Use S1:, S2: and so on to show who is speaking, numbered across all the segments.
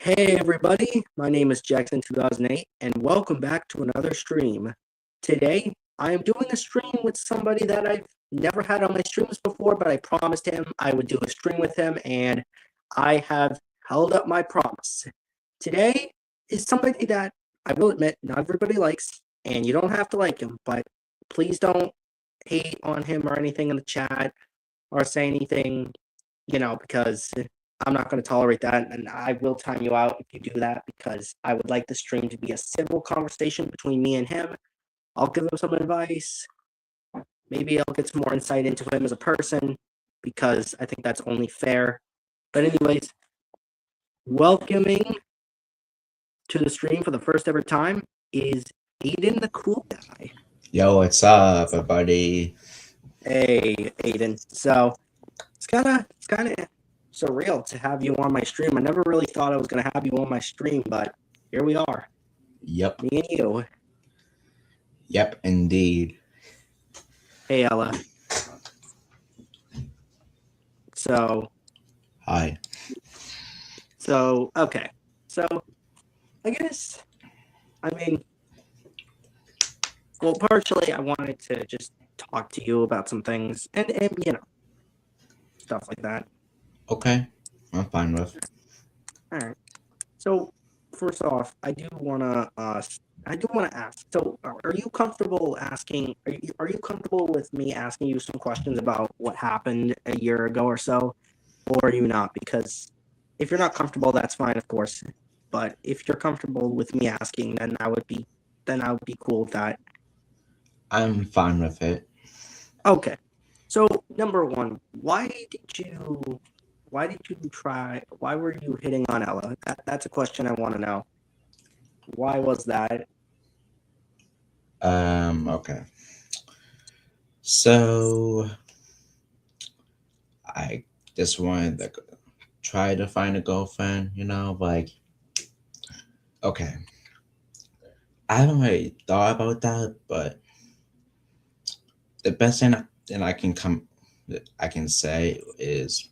S1: Hey everybody, my name is Jackson2008 and welcome back to another stream. Today, I am doing a stream with somebody that I've never had on my streams before, but I promised him I would do a stream with him and I have held up my promise. Today is somebody that I will admit not everybody likes, and you don't have to like him, but please don't hate on him or anything in the chat or say anything, because I'm not going to tolerate that, and I will time you out if you do that because I would like the stream to be a civil conversation between me and him. I'll give him some advice. Maybe I'll get some more insight into him as a person because I think that's only fair. But anyways, welcoming to the stream for the first ever time is Aiden the Cool Guy.
S2: Yo, what's up, everybody?
S1: Hey, Aiden. So it's kind of surreal to have you on my stream. I never really thought I was going to have you on my stream, but here we are.
S2: Yep.
S1: Me and you.
S2: Yep, indeed.
S1: Hey, Ella. So.
S2: Hi.
S1: So, okay. So, I guess, well, partially I wanted to just talk to you about some things and stuff like that.
S2: Okay, I'm fine with.
S1: All right. So, first off, I do want to ask. So, are you comfortable asking? Are you comfortable with me asking you some questions about what happened a year ago or so, or are you not? Because if you're not comfortable, that's fine, of course. But if you're comfortable with me asking, then I would be cool with that.
S2: I'm fine with it.
S1: Okay. So, number one, why were you hitting on Ella? That's a question I want to know. Why was that?
S2: Okay. So, I just wanted to try to find a girlfriend, okay. I haven't really thought about that, but the best thing I can say is,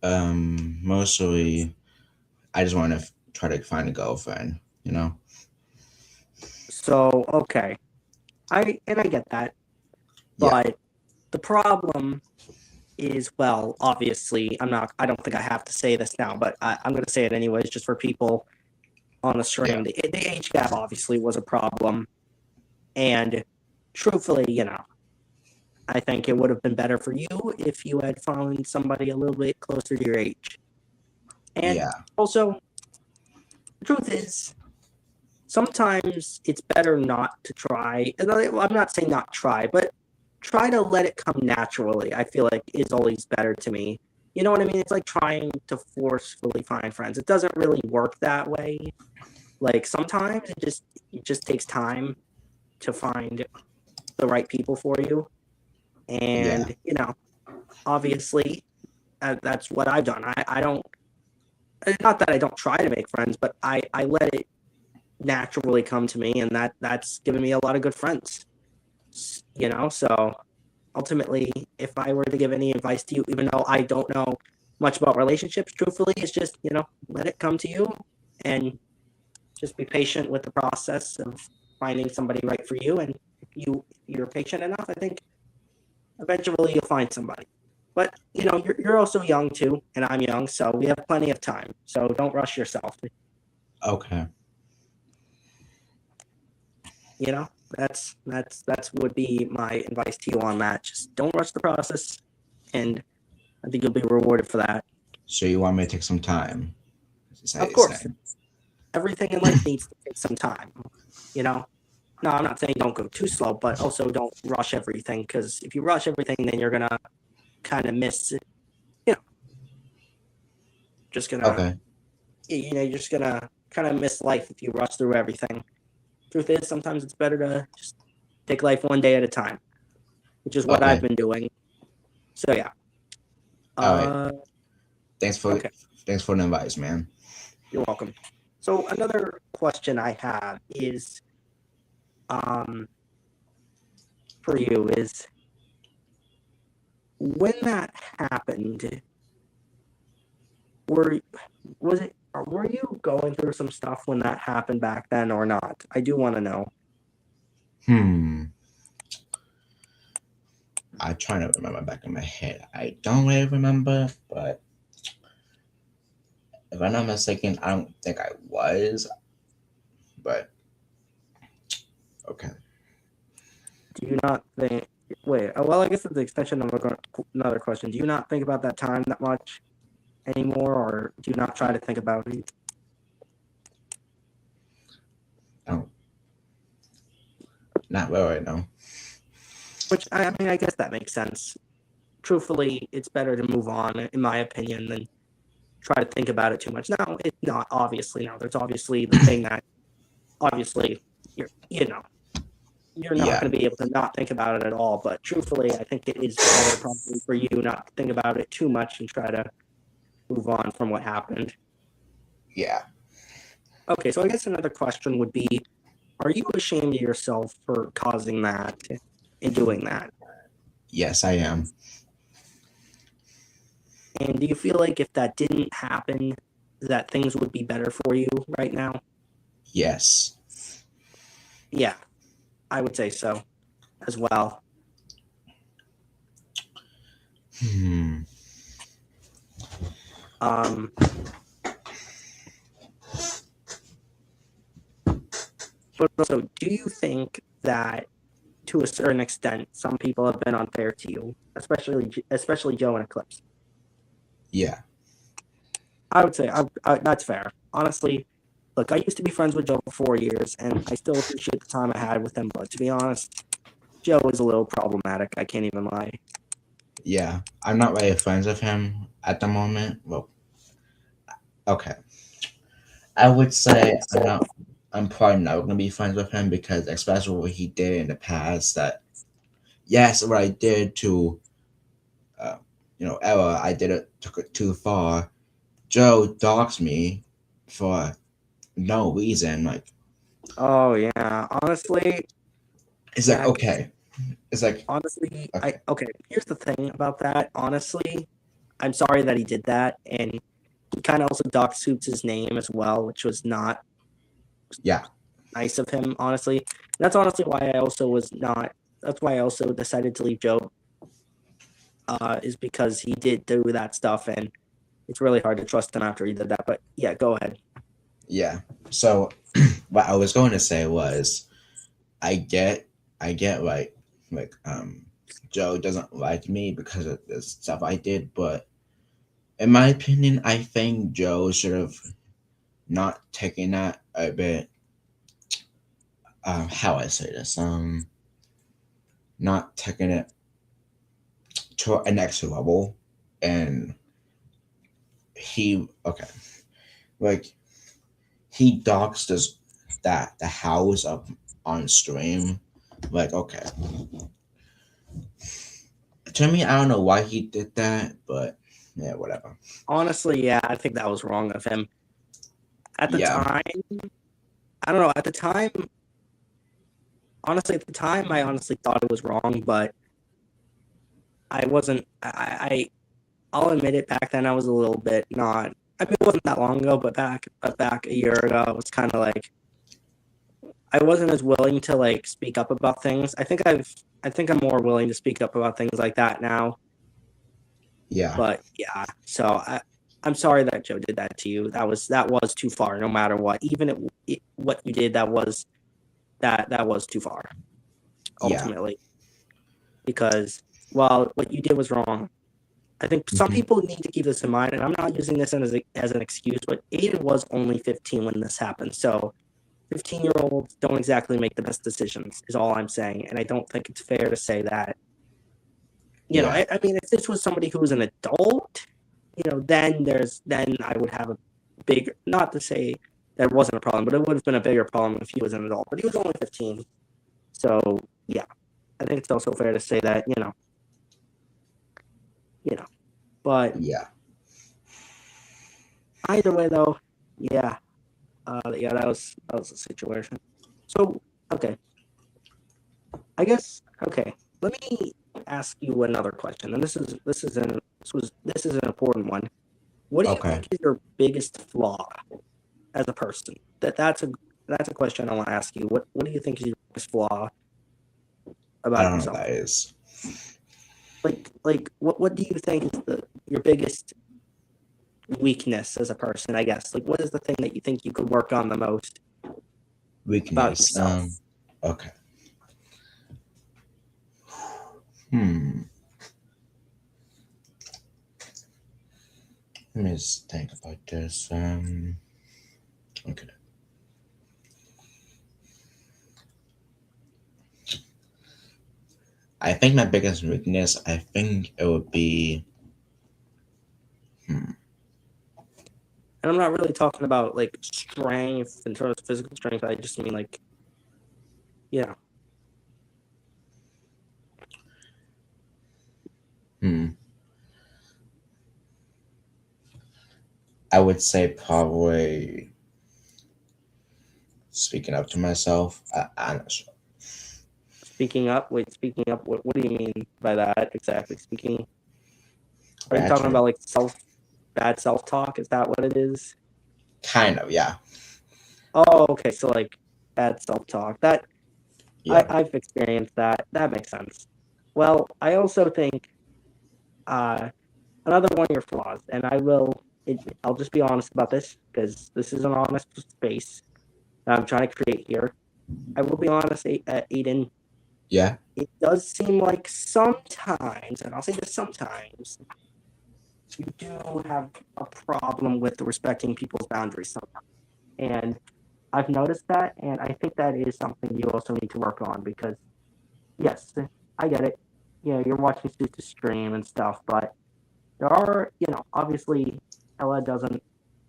S2: mostly, I just want to try to find a girlfriend,
S1: So, okay. I get that. But the problem is, well, obviously, I don't think I have to say this now, but I'm going to say it anyways, just for people on the stream.
S2: Yeah.
S1: The age gap obviously was a problem. And truthfully, I think it would have been better for you if you had found somebody a little bit closer to your age. And also, the truth is, sometimes it's better not to try. I'm not saying not try, but try to let it come naturally. I feel like is always better to me. You know what I mean? It's like trying to forcefully find friends. It doesn't really work that way. Like sometimes it just takes time to find the right people for you. And obviously that's what I've done. I don't, not that I don't try to make friends, but I let it naturally come to me, and that's given me a lot of good friends. So ultimately, if I were to give any advice to you, even though I don't know much about relationships, truthfully, it's just, let it come to you and just be patient with the process of finding somebody right for you. And if you're patient enough, I think eventually you'll find somebody. But, you're also young too, and I'm young, so we have plenty of time. So don't rush yourself.
S2: Okay.
S1: That's would be my advice to you on that. Just don't rush the process, and I think you'll be rewarded for that.
S2: So you want me to take some time?
S1: Of course. Everything in life needs to take some time. No, I'm not saying don't go too slow, but also don't rush everything, because if you rush everything, then you're gonna kind of miss, just gonna,
S2: okay.
S1: You're just gonna kind of miss life if you rush through everything. Truth is, sometimes it's better to just take life one day at a time, which is what I've been doing. So yeah.
S2: All right. Thanks for the advice, man.
S1: You're welcome. So another question I have is, for you is, when that happened, were was it were you going through some stuff when that happened back then or not? I do want to know.
S2: I try to remember back in my head. I don't really remember, but if I'm not mistaken, I don't think I was. But okay.
S1: Do you not think? Wait, well, I guess it's the extension of another question. Do you not think about that time that much anymore, or do you not try to think about it?
S2: Oh, not really right now.
S1: Which I mean, I guess that makes sense. Truthfully, it's better to move on, in my opinion, than try to think about it too much. Now, it's not obviously. Now, there's obviously the thing that obviously you're not
S2: Yeah,
S1: going to be able to not think about it at all. But truthfully, I think it is better probably for you not to think about it too much and try to move on from what happened.
S2: yeah.
S1: Okay, so I guess another question would be, are you ashamed of yourself for causing that and doing that?
S2: Yes, I am.
S1: And do you feel like if that didn't happen, that things would be better for you right now?
S2: Yes.
S1: Yeah, I would say so as well.
S2: Hmm.
S1: Um, but also, do you think that to a certain extent, some people have been unfair to you, especially Joe and Eclipse?
S2: Yeah.
S1: I would say that's fair. Honestly, look, I used to be friends with Joe for 4 years, and I still appreciate the time I had with him. But to be honest, Joe is a little problematic. I can't even lie.
S2: Yeah. I'm not really friends with him at the moment. Well, okay. I would say I'm not. I'm probably not gonna be friends with him because, especially what he did in the past, that yes, what I did to, uh, Ella, I did it took it too far. Joe doxed me for no reason. Like
S1: Oh yeah, honestly,
S2: it's like
S1: that
S2: okay, it's like
S1: honestly,
S2: okay,
S1: okay. Here's the thing about that. Honestly, I'm sorry that he did that, and he kind of also docked Suits' name as well, which was not
S2: yeah,
S1: nice of him. Honestly, that's honestly why I also was not. That's why I also decided to leave Joe. Is because he did do that stuff, and it's really hard to trust him after he did that. But yeah, go ahead.
S2: yeah. So what I was going to say was I get like Joe doesn't like me because of the stuff I did, but in my opinion, I think Joe should have not taken that a bit. How I say this, not taking it to a next level, and he okay, like he doxed us that the house up on stream, like okay. To me, I don't know why he did that, but yeah, whatever.
S1: Honestly, yeah, I think that was wrong of him. At the
S2: Yeah,
S1: time, I don't know. At the time, honestly, at the time, I honestly thought it was wrong, but I wasn't. I'll admit it. Back then, I was a little bit not. I mean, it wasn't that long ago, but back a year ago, I was kind of like I wasn't as willing to like speak up about things. I think I'm more willing to speak up about things like that now.
S2: yeah,
S1: But yeah, so I'm sorry that Joe did that to you. That was too far. No matter what, even what you did, that was too far.
S2: yeah.
S1: Ultimately, because while what you did was wrong, I think some
S2: Hmm.
S1: people need to keep this in mind. And I'm not using this as an excuse, but Aiden was only 15 when this happened. So 15-year-olds don't exactly make the best decisions, is all I'm saying. And I don't think it's fair to say that.
S2: Yeah,
S1: I mean, if this was somebody who was an adult, then I would have a big, not to say that wasn't a problem, but it would have been a bigger problem if he was an adult. But he was only 15. So, yeah, I think it's also fair to say that, you know, but
S2: yeah,
S1: either way, though, yeah, yeah, that was the situation. So, okay, I guess, okay, let me ask you another question. And this is an important one. What do you
S2: Okay.
S1: think is your biggest flaw as a person? That's a question I want to ask you. What do you think is your biggest flaw
S2: I
S1: about
S2: don't know what
S1: yourself?
S2: that is.
S1: Like what do you think is the your biggest weakness as a person, I guess? Like what is the thing that you think you could work on the most about
S2: Weakness.
S1: yourself?
S2: Okay. Hmm. Let me just think about this. Okay. I think my biggest weakness, I think it would be, hmm,
S1: And I'm not really talking about like strength in terms of physical strength. I just mean like, yeah,
S2: hmm. I would say probably speaking up to myself. I'm not sure.
S1: speaking up. Wait, speaking up. What do you mean by that exactly? Speaking. Are you talking
S2: Actually,
S1: about like bad self talk? Is that what it is?
S2: kind of, yeah.
S1: Oh, okay. So like bad self talk. That
S2: Yeah.
S1: I've experienced that. That makes sense. Well, I also think uh, another one of your flaws, and I'll just be honest about this because this is an honest space that I'm trying to create here. I will be honest, Aiden.
S2: Yeah.
S1: It does seem like sometimes, and I'll say this sometimes, you do have a problem with respecting people's boundaries sometimes. And I've noticed that, and I think that is something you also need to work on because, yes, I get it. You know, you're watching Suits stream and stuff, but there are, obviously, Ella doesn't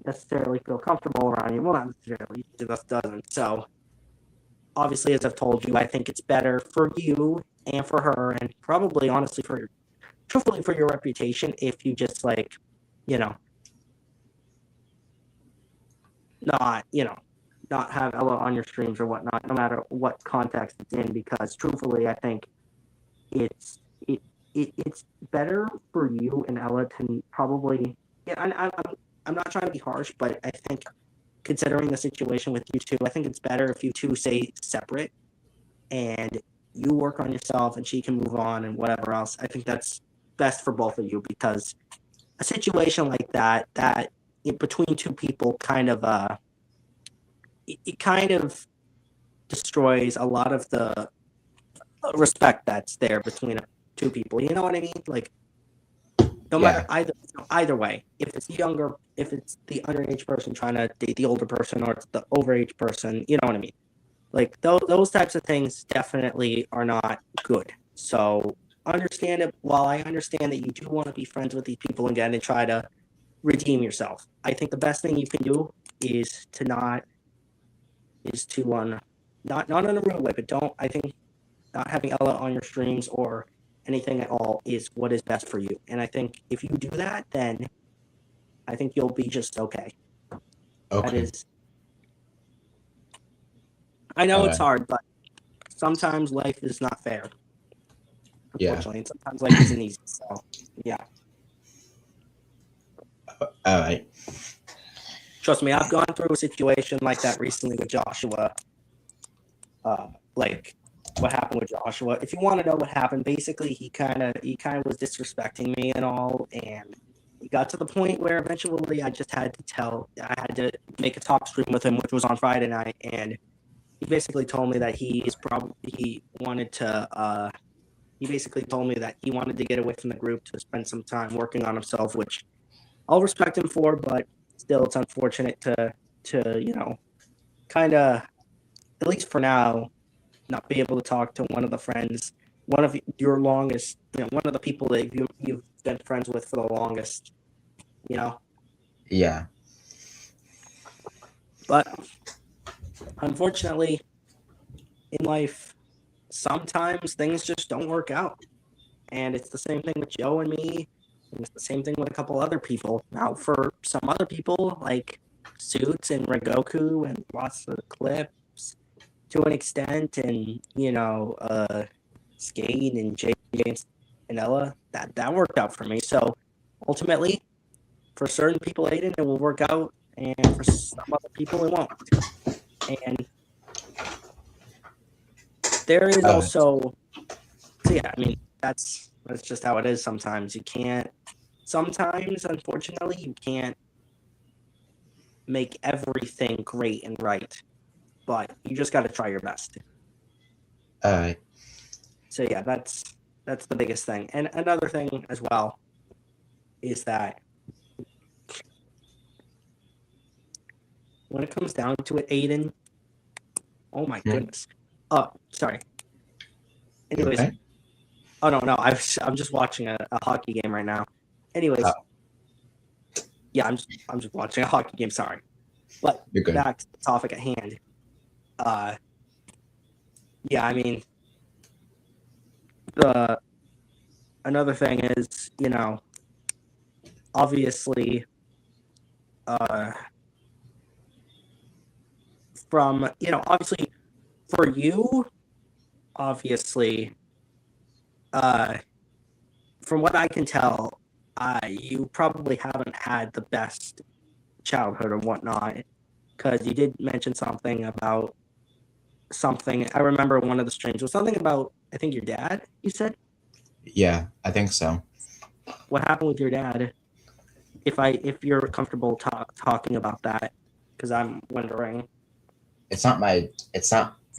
S1: necessarily feel comfortable around you. Well, not necessarily, she just doesn't. So, obviously, as I've told you, I think it's better for you and for her, and probably, honestly, truthfully, for your reputation, if you just like, you know, not, not have Ella on your streams or whatnot, no matter what context it's in, because truthfully, I think it's it, it's better for you and Ella to probably, yeah. I'm not trying to be harsh, but I think considering the situation with you two, I think it's better if you two stay separate and you work on yourself and she can move on and whatever else. I think that's best for both of you because a situation like that between two people kind of it kind of destroys a lot of the respect that's there between two people. You know what I mean? Like no matter
S2: Yeah.
S1: either way, if it's the underage person trying to date the older person, or it's the overage person, you know what I mean? Like those types of things definitely are not good. So understand it. While I understand that you do want to be friends with these people again and try to redeem yourself, I think the best thing you can do is to not is to not in a real way, but don't I think not having Ella on your streams or anything at all is what is best for you. And I think if you do that, then I think you'll be just okay. That
S2: Okay.
S1: is, I know
S2: All
S1: it's
S2: right.
S1: hard, but sometimes life is not fair,
S2: Yeah.
S1: unfortunately, and sometimes life isn't easy. So, yeah,
S2: All right.
S1: trust me, I've gone through a situation like that recently with Joshua. Like what happened with Joshua. If you want to know what happened, basically he kind of was disrespecting me and all, and it got to the point where eventually I had to make a talk stream with him, which was on Friday night, and he basically told me that he basically told me that he wanted to get away from the group to spend some time working on himself, which I'll respect him for, but still it's unfortunate to kind of, at least for now, not be able to talk to one of the friends, one of your longest, one of the people that you've been friends with for the longest, you know.
S2: Yeah.
S1: But unfortunately, in life, sometimes things just don't work out, and it's the same thing with Joe and me, and it's the same thing with a couple other people. Now, for some other people, like Suits and Rengoku and lots of clips, to an extent, and Skate and JJ and Ella, that worked out for me. So ultimately, for certain people, Aiden, it will work out, and for some other people, it won't. And there is
S2: Uh,
S1: also, so yeah, I mean, that's just how it is. Sometimes you can't. Sometimes, unfortunately, you can't make everything great and right, but you just got to try your best.
S2: uh,
S1: So yeah, that's the biggest thing. And another thing as well is that when it comes down to it, Aiden, oh my
S2: hmm,
S1: goodness. Oh, sorry.
S2: you
S1: Anyways,
S2: okay?
S1: oh no, I'm just watching a hockey game right now.
S2: Oh,
S1: Anyways, yeah, I'm just watching a hockey game. Sorry, but
S2: you're good.
S1: back to the topic at hand. Uh, yeah, I mean, the another thing is, obviously, uh, from obviously for you, obviously, uh, from what I can tell, you probably haven't had the best childhood or whatnot, because you did mention something about something. I remember one of the streams was something about, I think, your dad. You said,
S2: Yeah, I think so.
S1: what happened with your dad? If you're comfortable talking about that, because I'm wondering.
S2: It's not my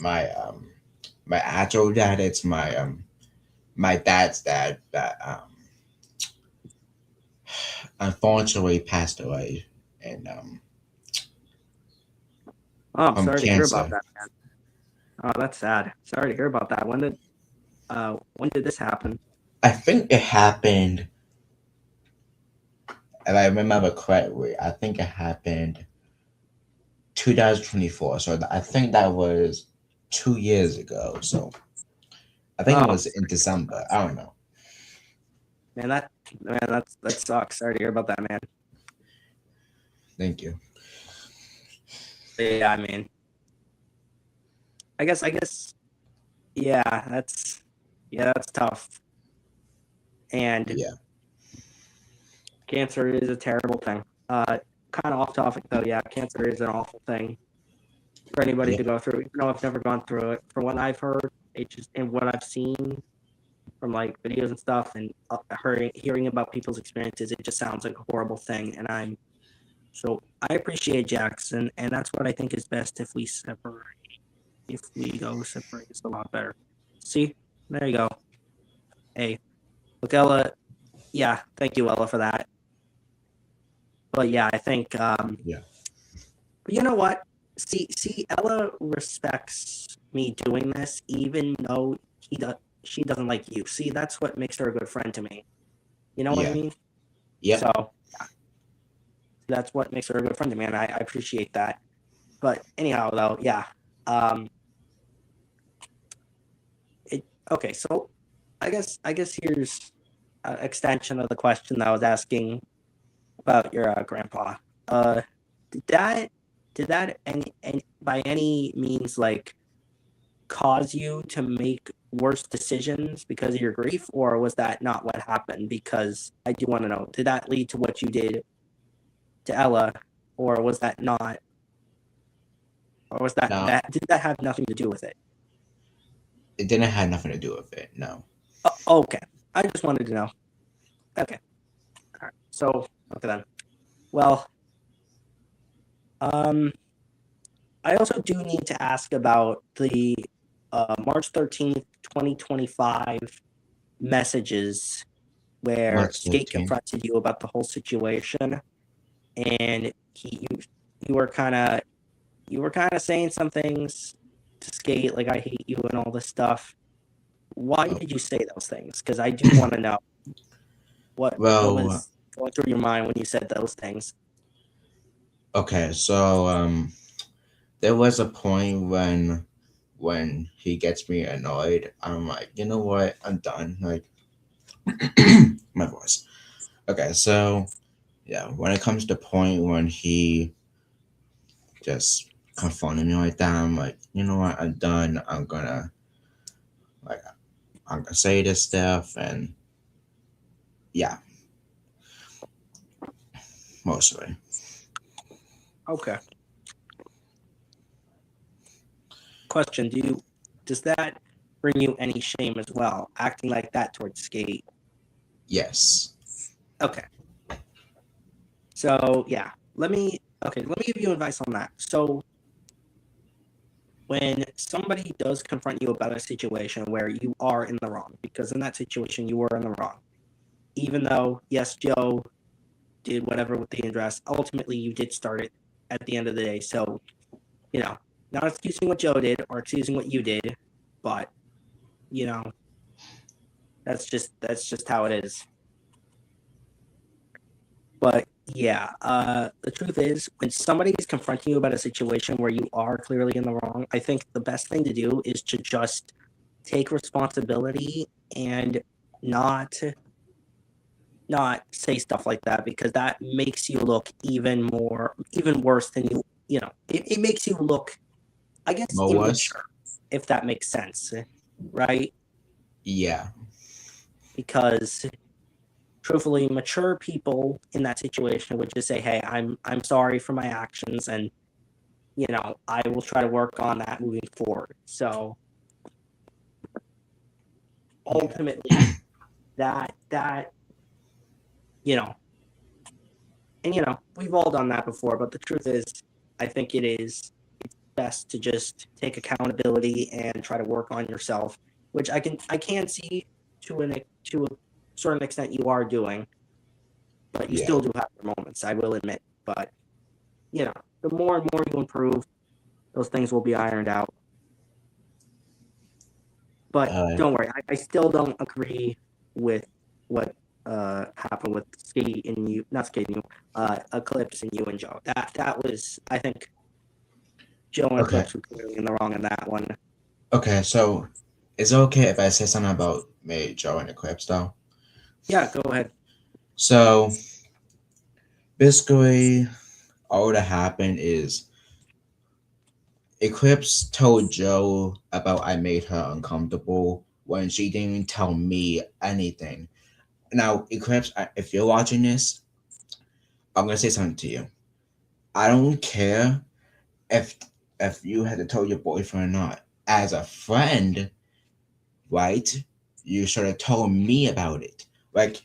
S2: my actual dad. It's my dad's dad that unfortunately passed away and
S1: Oh, I'm
S2: from
S1: sorry to hear about
S2: cancer.
S1: that, man. Oh, that's sad. Sorry to hear about that. When did this happen?
S2: I think it happened, if I remember correctly. I think it happened 2024. So I think that was 2 years ago. So I think
S1: Oh,
S2: it
S1: I'm
S2: was in
S1: sorry to hear about
S2: December.
S1: that.
S2: I don't know.
S1: Man, that sucks. Sorry to hear about that, man.
S2: Thank you.
S1: But yeah, I mean, I guess, yeah, that's tough. And
S2: Yeah.
S1: cancer is a terrible thing. Kind of off topic though. Yeah, cancer is an awful thing for anybody
S2: Yeah.
S1: to go through. Even though I've never gone through it, from what I've heard, and what I've seen from like videos and stuff, and hearing about people's experiences, it just sounds like a horrible thing. And I appreciate Jackson, and that's what I think is best if we separate. If we go separate, it's a lot better. See, there you go. Hey, look, Ella. Yeah, thank you, Ella, for that. But yeah, I think.
S2: Yeah.
S1: But you know what? See, Ella respects me doing this, even though she doesn't like you. See, that's what makes her a good friend to me. You know what I
S2: Yeah.
S1: mean?
S2: Yep.
S1: So that's what makes her a good friend to me, and I appreciate that. But anyhow, though, yeah. Um, okay. So I guess here's an extension of the question that I was asking about your grandpa. Uh, did that any by any means like cause you to make worse decisions because of your grief, or was that not what happened? Because I do want to know, did that lead to what you did to Ella, or was that not, or was
S2: Now,
S1: that did that have nothing to do with it?
S2: it didn't have nothing to do with it. No.
S1: Okay, I just wanted to know. Okay, all right. So okay then. Well, um, I also do need to ask about the March 13th, 2025 messages where
S2: March
S1: Skate
S2: 13th.
S1: confronted you about the whole situation, and you were kind of saying some things to Skate like I hate you and all this stuff. Why
S2: Oh,
S1: did you say those things? Because I do want to know what
S2: well,
S1: was going through your mind when you said those things.
S2: okay. So there was a point when he gets me annoyed. I'm like, you know what? I'm done. Like my voice. Okay, so yeah, when it comes to point when he just confronted me like that, I'm like, you know what? I'm done. Like I'm gonna say this stuff, and yeah, mostly.
S1: Okay. Question: does that bring you any shame as well, acting like that towards Skate?
S2: Yes.
S1: Okay. So yeah, let me give you advice on that. So when somebody does confront you about a situation where you are in the wrong, because in that situation you were in the wrong, even though yes, Joe did whatever with the address, ultimately you did start it at the end of the day. So you know, not excusing what Joe did or excusing what you did, but you know, that's just how it is. But yeah, the truth is, when somebody is confronting you about a situation where you are clearly in the wrong, I think the best thing to do is to just take responsibility and not not say stuff like that, because that makes you look even worse than it makes you look, I guess,
S2: Mo was?
S1: immature, if that makes sense, right?
S2: Yeah.
S1: Because truthfully, mature people in that situation would just say, "Hey, I'm sorry for my actions, and I will try to work on that moving forward." So
S2: Yeah.
S1: ultimately, that you know, and we've all done that before. But the truth is, I think it's best to just take accountability and try to work on yourself, which I can see to a certain extent you are doing, but you
S2: Yeah.
S1: still do have your moments, I will admit. But the more and more you improve, those things will be ironed out. But
S2: Uh,
S1: don't worry, I still don't agree with what happened with Skate and you, not Skate and you, Eclipse and you and Joe. That was, I think, Joe and
S2: okay.
S1: Eclipse were clearly in the wrong in that one.
S2: Okay. So, is it okay if I say something about May, Joe, and Eclipse though?
S1: Yeah, go ahead.
S2: So basically, all that happened is Eclipse told Joe about I made her uncomfortable when she didn't even tell me anything. Now, Eclipse, if you're watching this, I'm gonna say something to you. I don't care if you had to tell your boyfriend or not. As a friend, right? You should have told me about it. Like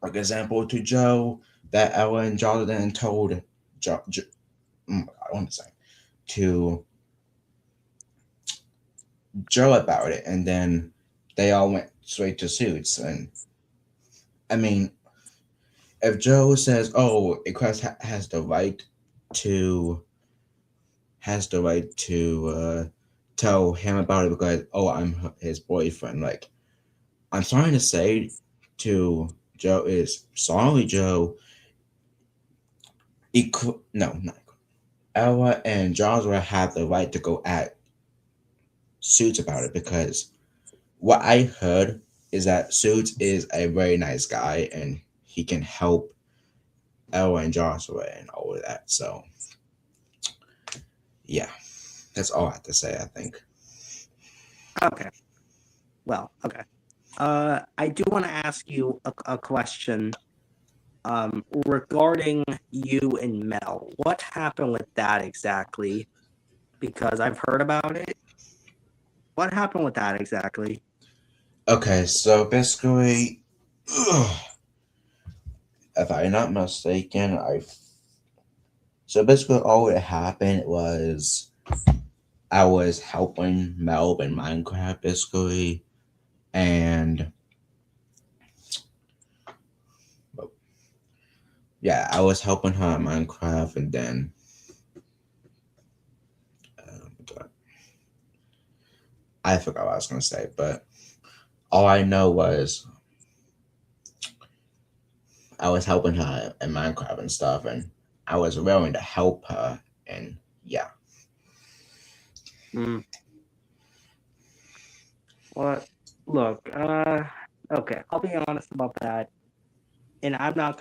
S2: example to Joe that Ellen Jordan told I want to say to Joe about it, and then they all went straight to Suits. And I mean, if Joe says, "Oh, Eclipse to has the right to tell him about it because I'm his boyfriend," like I'm trying to say to Joe is sorry, Joe. No, not Ella and Joshua have the right to go at Suits about it because what I heard is that Suits is a very nice guy and he can help Ella and Joshua and all of that. So yeah, that's all I have to say. I think.
S1: Okay. Well, okay. I do want to ask you a question regarding you and Mel. What happened with that exactly? Because I've heard about it. What happened with that exactly?
S2: Okay, so basically, if I'm not mistaken, so basically all that happened was I was helping Mel in Minecraft basically, and yeah, I was helping her in Minecraft, and then uh, I forgot what I was gonna say, but all I know was I was helping her in Minecraft and stuff, and I was willing to help her, and yeah.
S1: Mm, well, look, okay, I'll be honest about that, and I'm not.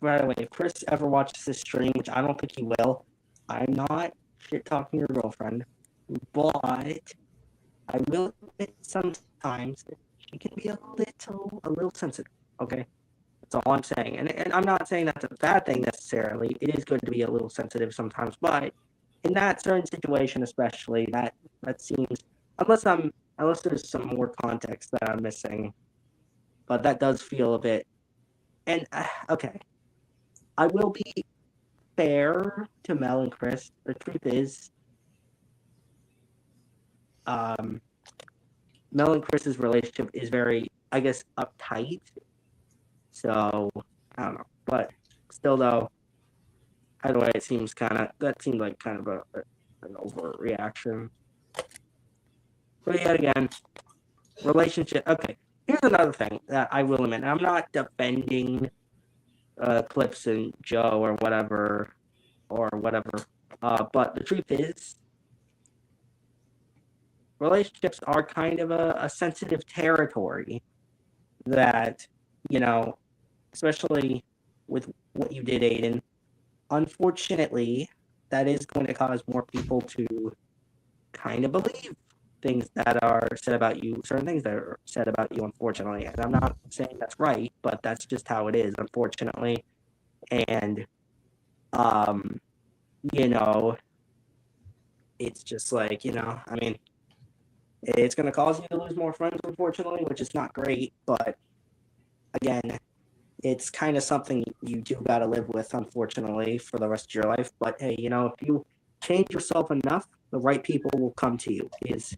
S1: By the way, if Chris ever watches this stream, which I don't think he will, I'm not shit talking your girlfriend, but I will admit sometimes she can be a little sensitive. Okay, That's all I'm saying. And I'm not saying that's a bad thing necessarily. It is good to be a little sensitive sometimes, but in that certain situation especially, that seems unless there's some more context that I'm missing, but that does feel a bit. And okay, I will be fair to Mel and Chris. The truth is, um, Mel and Chris's relationship is very, I guess, uptight. So I don't know, but still, though, either way, it seems that seemed like kind of an overreaction. But yet again, relationship. Okay, here's another thing that I will admit. I'm not defending Clips and Joe or whatever. But the truth is, relationships are kind of a sensitive territory that, you know, especially with what you did, Aiden. Unfortunately, that is going to cause more people to kind of believe things that are said about you, certain things that are said about you, unfortunately. And I'm not saying that's right, but that's just how it is, unfortunately. And, um, you know, it's just like, I mean, it's going to cause you to lose more friends, unfortunately, which is not great. But again, it's kind of something you do got to live with, unfortunately, for the rest of your life. But hey, if you change yourself enough, the right people will come to you. Is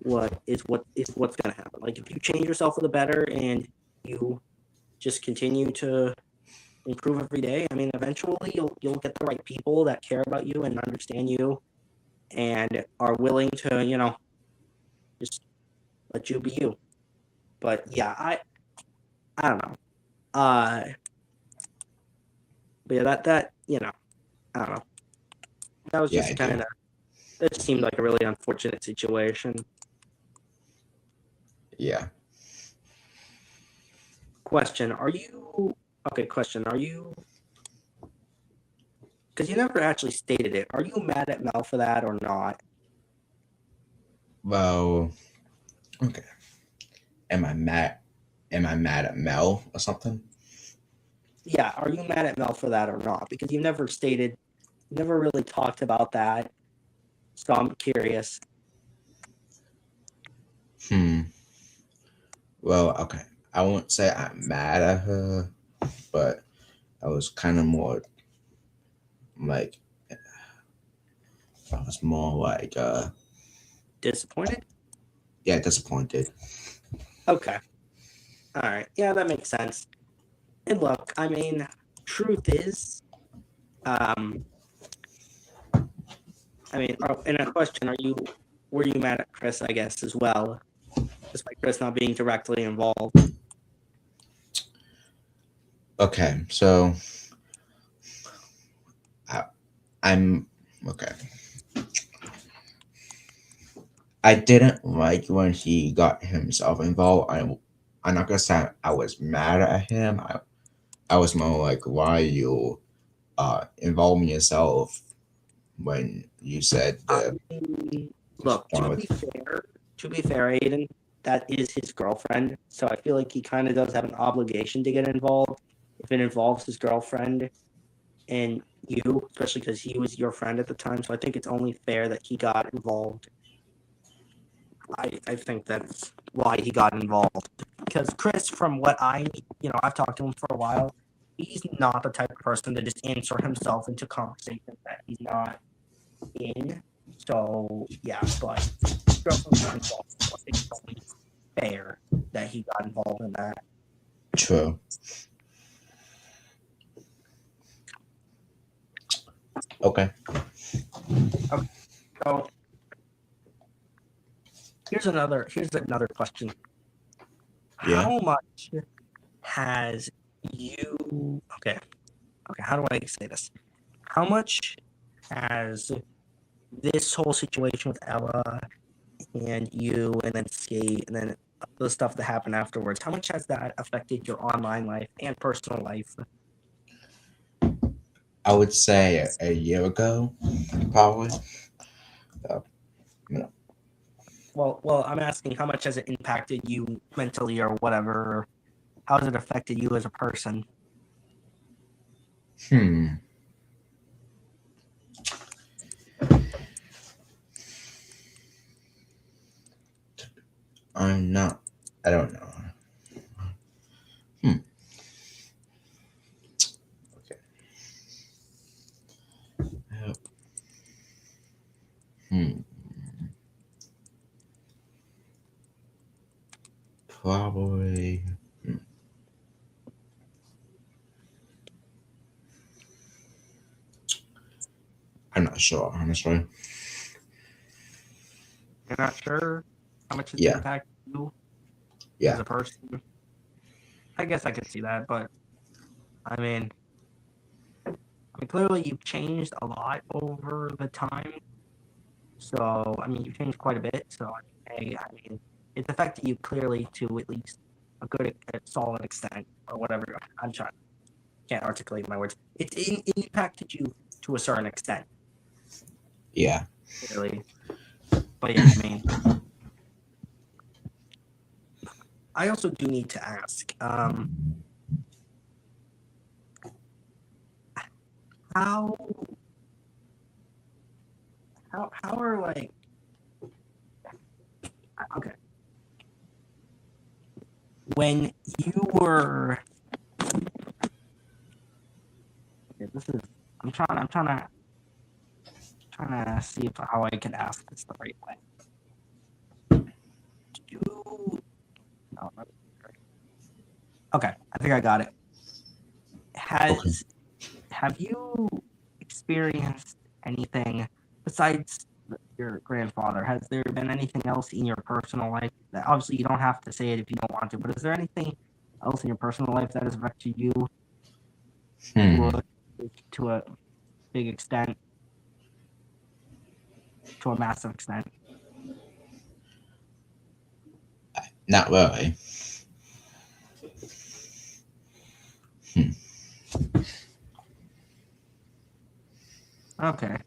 S1: what's going to happen. Like if you change yourself for the better and you just continue to improve every day, I mean, eventually you'll get the right people that care about you and understand you and are willing to just let you be you. But yeah, I don't know. But yeah, that I don't know. That was
S2: Yeah,
S1: just
S2: I
S1: kind
S2: do.
S1: of that just seemed like a really unfortunate situation.
S2: Yeah.
S1: Question: Are you okay? Question: Are you? Because you never actually stated it. Are you mad at Mel for that or not?
S2: Well, okay. Am I mad? Am I mad at Mel or something?
S1: Yeah, are you mad at Mel for that or not? Because you never stated, you never really talked about that. So I'm curious.
S2: Hmm. Well, okay. I won't say I'm mad at her, but I was kind of more like I was more like
S1: Disappointed?
S2: yeah, disappointed.
S1: Okay. All right. Yeah, that makes sense. And look, I mean, truth is, um, I mean, in a question, were you mad at Chris, I guess, as well, despite Chris not being directly involved?
S2: Okay, so I, I'm okay. I didn't like when he got himself involved. I'm not gonna say I was mad at him. I was more like, why you involving yourself when you said the
S1: Look,
S2: one with
S1: to be fair, Aiden, that is his girlfriend. So I feel like he kind of does have an obligation to get involved if it involves his girlfriend and you, especially because he was your friend at the time. So I think it's only fair that he got involved. I think that's why he got involved. Because Chris, from what I've talked to him for a while, he's not the type of person to just insert himself into conversations that he's not in. So yeah, but girlfriend got involved. So I think it's only fair that he got involved in that.
S2: true. Okay.
S1: Okay, so here's another question.
S2: Yeah.
S1: How much has you okay, how do I say this? How much has this whole situation with Ella and you and then Skate and then the stuff that happened afterwards, how much has that affected your online life and personal life?
S2: I would say a year ago, probably. Uh, you know,
S1: Well, I'm asking how much has it impacted you mentally or whatever? How has it affected you as a person?
S2: Hmm. I'm not. I don't know. Hmm. Okay. Uh, Hmm. Probably. Hmm. I'm not sure, honestly.
S1: You're not sure how much it's
S2: Yeah.
S1: impacted you as
S2: Yeah.
S1: a person. I guess I could see that, but I mean, clearly you've changed a lot over the time. So, I mean, you've changed quite a bit. So, hey, I mean, it's affected you clearly to at least a good, a solid extent, or whatever. I'm trying, can't articulate my words. It impacted you to a certain extent,
S2: Yeah.
S1: clearly. But yeah, I mean, I also do need to ask, how, how are like, okay, when you were, okay, this is, trying to see if how I can ask this the right way. Do, no, okay, I think I got it.
S2: Okay.
S1: Have you experienced anything besides your grandfather? Has there been anything else in your personal life that obviously you don't have to say it if you don't want to, but is there anything else in your personal life that has affected you to
S2: Hmm.
S1: a to a big extent, to a massive extent?
S2: Not really. Hmm.
S1: Okay.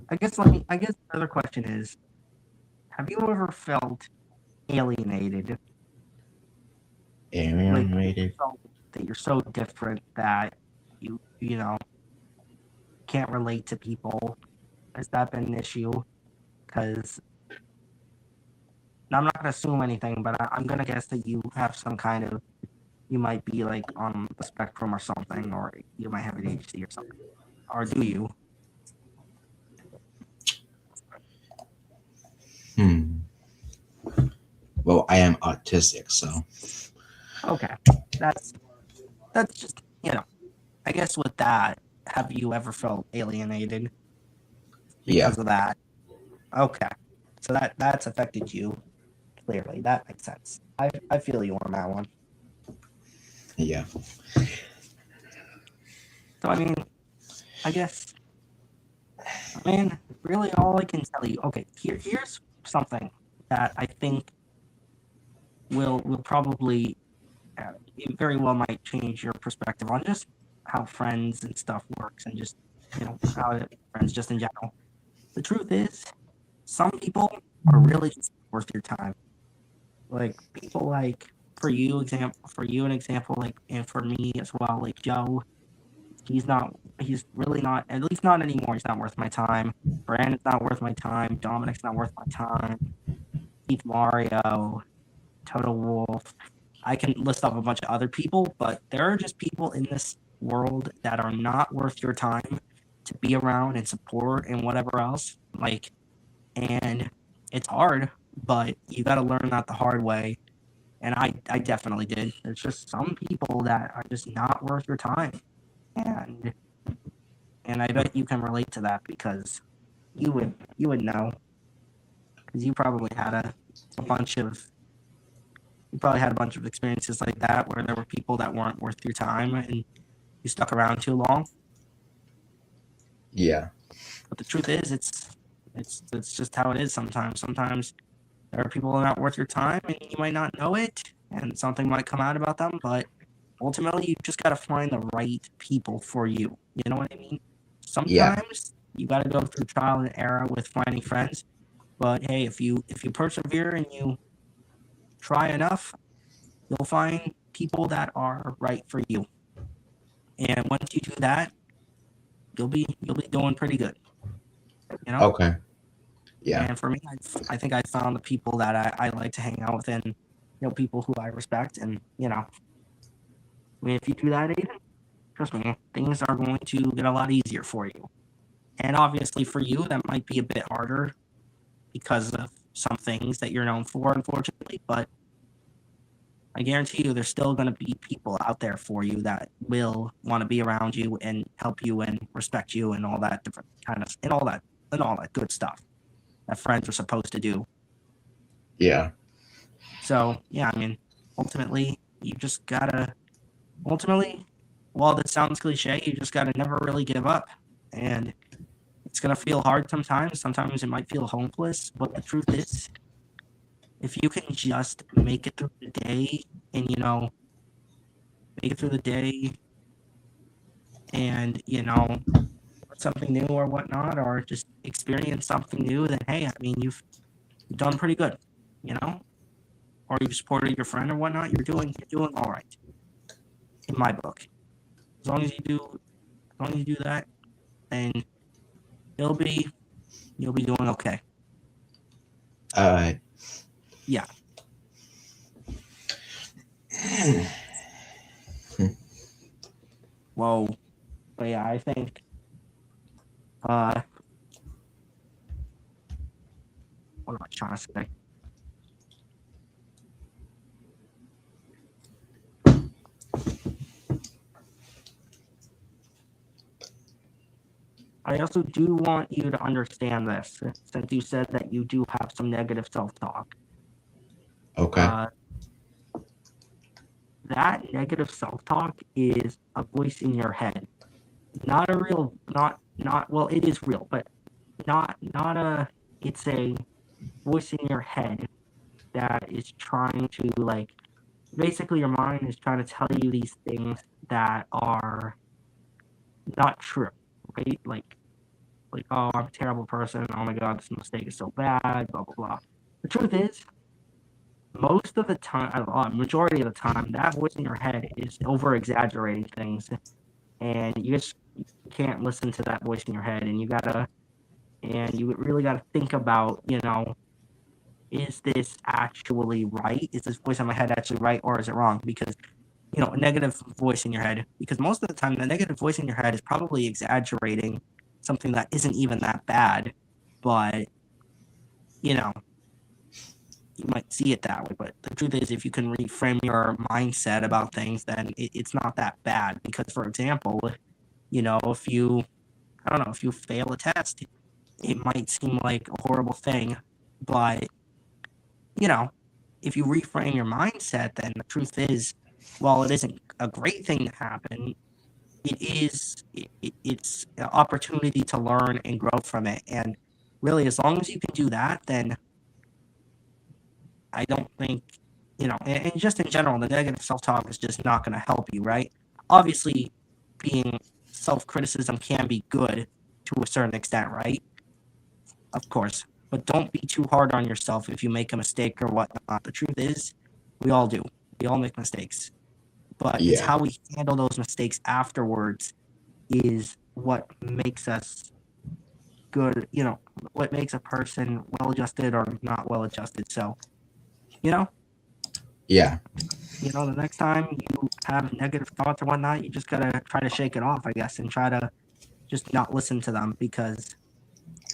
S1: I guess the other question is, have you ever felt alienated? Like
S2: Alienated.
S1: felt that you're so different that you know can't relate to people. Has that been an issue? Because I'm not going to assume anything, but I'm going to guess that you have some kind of, you might be like on the spectrum or something, or you might have ADHD or something. Or do you?
S2: Hmm. Well, I am autistic, so
S1: Okay. That's, that's just, I guess with that, have you ever felt alienated
S2: yeah.
S1: because of that? Okay. So that's affected you clearly. That makes sense. I feel you on that one.
S2: Yeah.
S1: So I mean, I guess I mean, really, all I can tell you. Okay, here's something that I think will probably it very well might change your perspective on just how friends and stuff works, and just how friends just in general. The truth is, some people are really just worth your time. Like people like for you an example, like and for me as well, like Joe. He's really not, at least not anymore. He's not worth my time. Brandon's not worth my time. Dominic's not worth my time. Keith Mario, Total Wolf. I can list off a bunch of other people, but there are just people in this world that are not worth your time to be around and support and whatever else. Like, and it's hard, but you got to learn that the hard way. And I definitely did. There's just some people that are just not worth your time. And I bet you can relate to that because you would know because a bunch of you probably had a bunch of experiences like that where there were people that weren't worth your time and you stuck around too long.
S2: Yeah.
S1: But the truth is, it's just how it is sometimes. Sometimes there are people that are not worth your time and you might not know it and something might come out about them, but ultimately you just got to find the right people for you. You know what I mean?
S2: Yeah.
S1: Sometimes you got to go through trial and error with finding friends, but hey, if you persevere and you try enough, you'll find people that are right for you. And once you do that, you'll be doing pretty good. You know?
S2: Okay. Yeah.
S1: And for me, I think I found the people that I like to hang out with, and people who I respect. And I mean, if you do that, Aiden, trust me, things are going to get a lot easier for you. And obviously for you, that might be a bit harder because of some things that you're known for, unfortunately. But I guarantee you, there's still going to be people out there for you that will want to be around you and help you and respect you and all that different kind of and all that good stuff that friends are supposed to do.
S2: Yeah.
S1: So yeah, I mean, ultimately, you just gotta. Ultimately, while that sounds cliche, you just gotta never really give up, and it's gonna feel hard sometimes. Sometimes it might feel hopeless, but the truth is, if you can just make it through the day, and make it through the day, and something new or whatnot, or just experience something new, then hey, I mean, you've done pretty good, or you've supported your friend or whatnot. You're doing all right in my book. As long as you do that, then you'll be doing okay.
S2: All right.
S1: Yeah. Whoa. But yeah, I think what am I trying to say? I also do want you to understand this, since you said that you do have some negative self-talk.
S2: Okay.
S1: That negative self-talk is a voice in your head. Not a real, well, it is real, but it's a voice in your head that is trying to, basically your mind is trying to tell you these things that are not true, right? Oh, I'm a terrible person. Oh my God, this mistake is so bad, blah, blah, blah. The truth is, most of the time, majority of the time, that voice in your head is over exaggerating things. And you just can't listen to that voice in your head. And you really got to think about, is this actually right? Is this voice in my head actually right, or is it wrong? Because, a negative voice in your head, because most of the time, the negative voice in your head is probably exaggerating something that isn't even that bad, but you might see it that way. But the truth is, if you can reframe your mindset about things, then it's not that bad. Because, for example, if you fail a test, it might seem like a horrible thing, but if you reframe your mindset, then the truth is, while it isn't a great thing to happen, it's an opportunity to learn and grow from it. And really, as long as you can do that, then I don't think, and just in general, the negative self-talk is just not going to help you, right? Obviously, being self-criticism can be good to a certain extent, right? Of course. But don't be too hard on yourself if you make a mistake or whatnot. The truth is, we all do. We all make mistakes. But it's how we handle those mistakes afterwards is what makes us good, what makes a person well-adjusted or not well-adjusted. So,
S2: Yeah.
S1: The next time you have negative thoughts or whatnot, you just gotta try to shake it off, I guess, and try to just not listen to them, because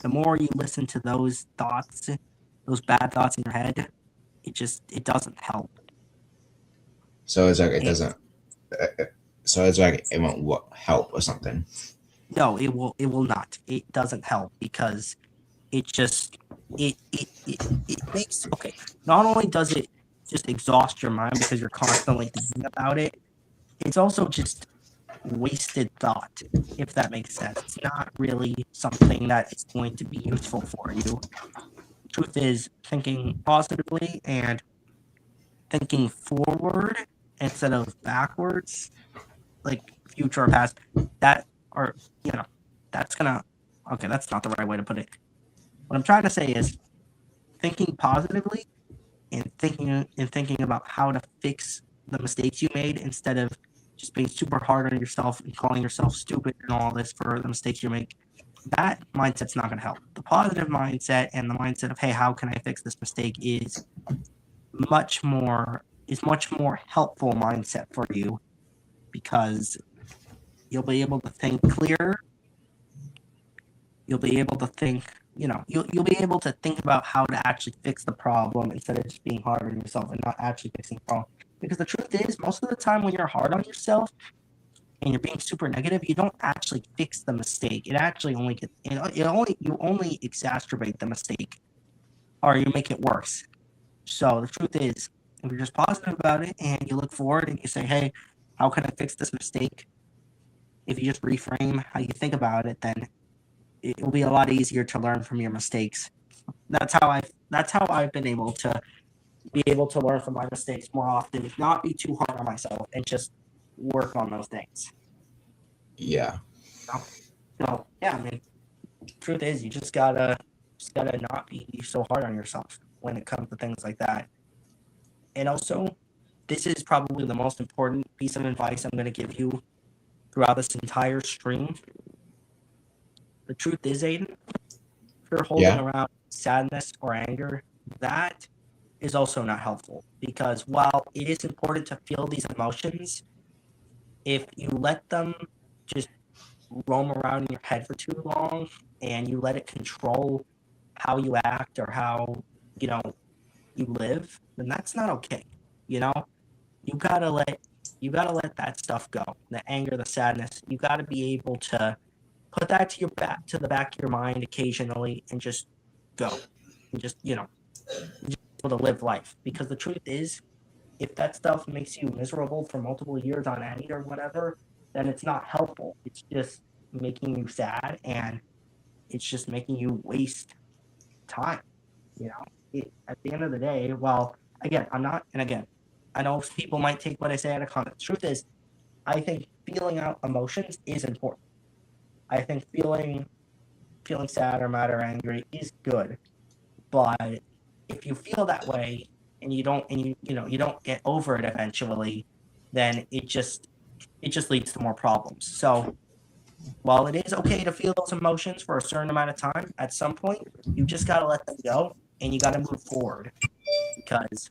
S1: the more you listen to those thoughts, those bad thoughts in your head, it doesn't help.
S2: So it's like it doesn't. So it's like it won't help or something.
S1: No, it will not. It doesn't help, because it just it makes, okay. Not only does it just exhaust your mind because you're constantly thinking about it, it's also just wasted thought, if that makes sense. It's not really something that is going to be useful for you. Truth is, thinking positively and thinking forward instead of backwards, like future or past, that's gonna, okay, that's not the right way to put it. What I'm trying to say is thinking positively and thinking about how to fix the mistakes you made instead of just being super hard on yourself and calling yourself stupid and all this for the mistakes you make, that mindset's not going to help. The positive mindset and the mindset of, hey, how can I fix this mistake is much more helpful mindset for you, because you'll be able to think clearer. You'll be able to think, you'll be able to think about how to actually fix the problem instead of just being hard on yourself and not actually fixing the problem. Because the truth is, most of the time when you're hard on yourself and you're being super negative, you don't actually fix the mistake. It actually only gets, you only exacerbate the mistake, or you make it worse. So the truth is, if you're just positive about it and you look forward and you say, hey, how can I fix this mistake? If you just reframe how you think about it, then it will be a lot easier to learn from your mistakes. That's how I've been able to learn from my mistakes more often, not be too hard on myself, and just work on those things.
S2: Yeah.
S1: So yeah, I mean, truth is, you just gotta not be so hard on yourself when it comes to things like that. And also, this is probably the most important piece of advice I'm going to give you throughout this entire stream. The truth is, Aiden, if you're holding around sadness or anger, that is also not helpful, because while it is important to feel these emotions, if you let them just roam around in your head for too long and you let it control how you act or how you live, then that's not okay. You gotta let that stuff go. The anger, the sadness. You gotta be able to put that to the back of your mind occasionally and just go. And just just able to live life. Because the truth is, if that stuff makes you miserable for multiple years on end or whatever, then it's not helpful. It's just making you sad, and it's just making you waste time. At the end of the day, well, again, I know people might take what I say out of context. Truth is, I think feeling out emotions is important. I think feeling sad or mad or angry is good, but if you feel that way and you don't get over it eventually, then it just leads to more problems. So while it is okay to feel those emotions for a certain amount of time, at some point you just got to let them go and you got to move forward. Because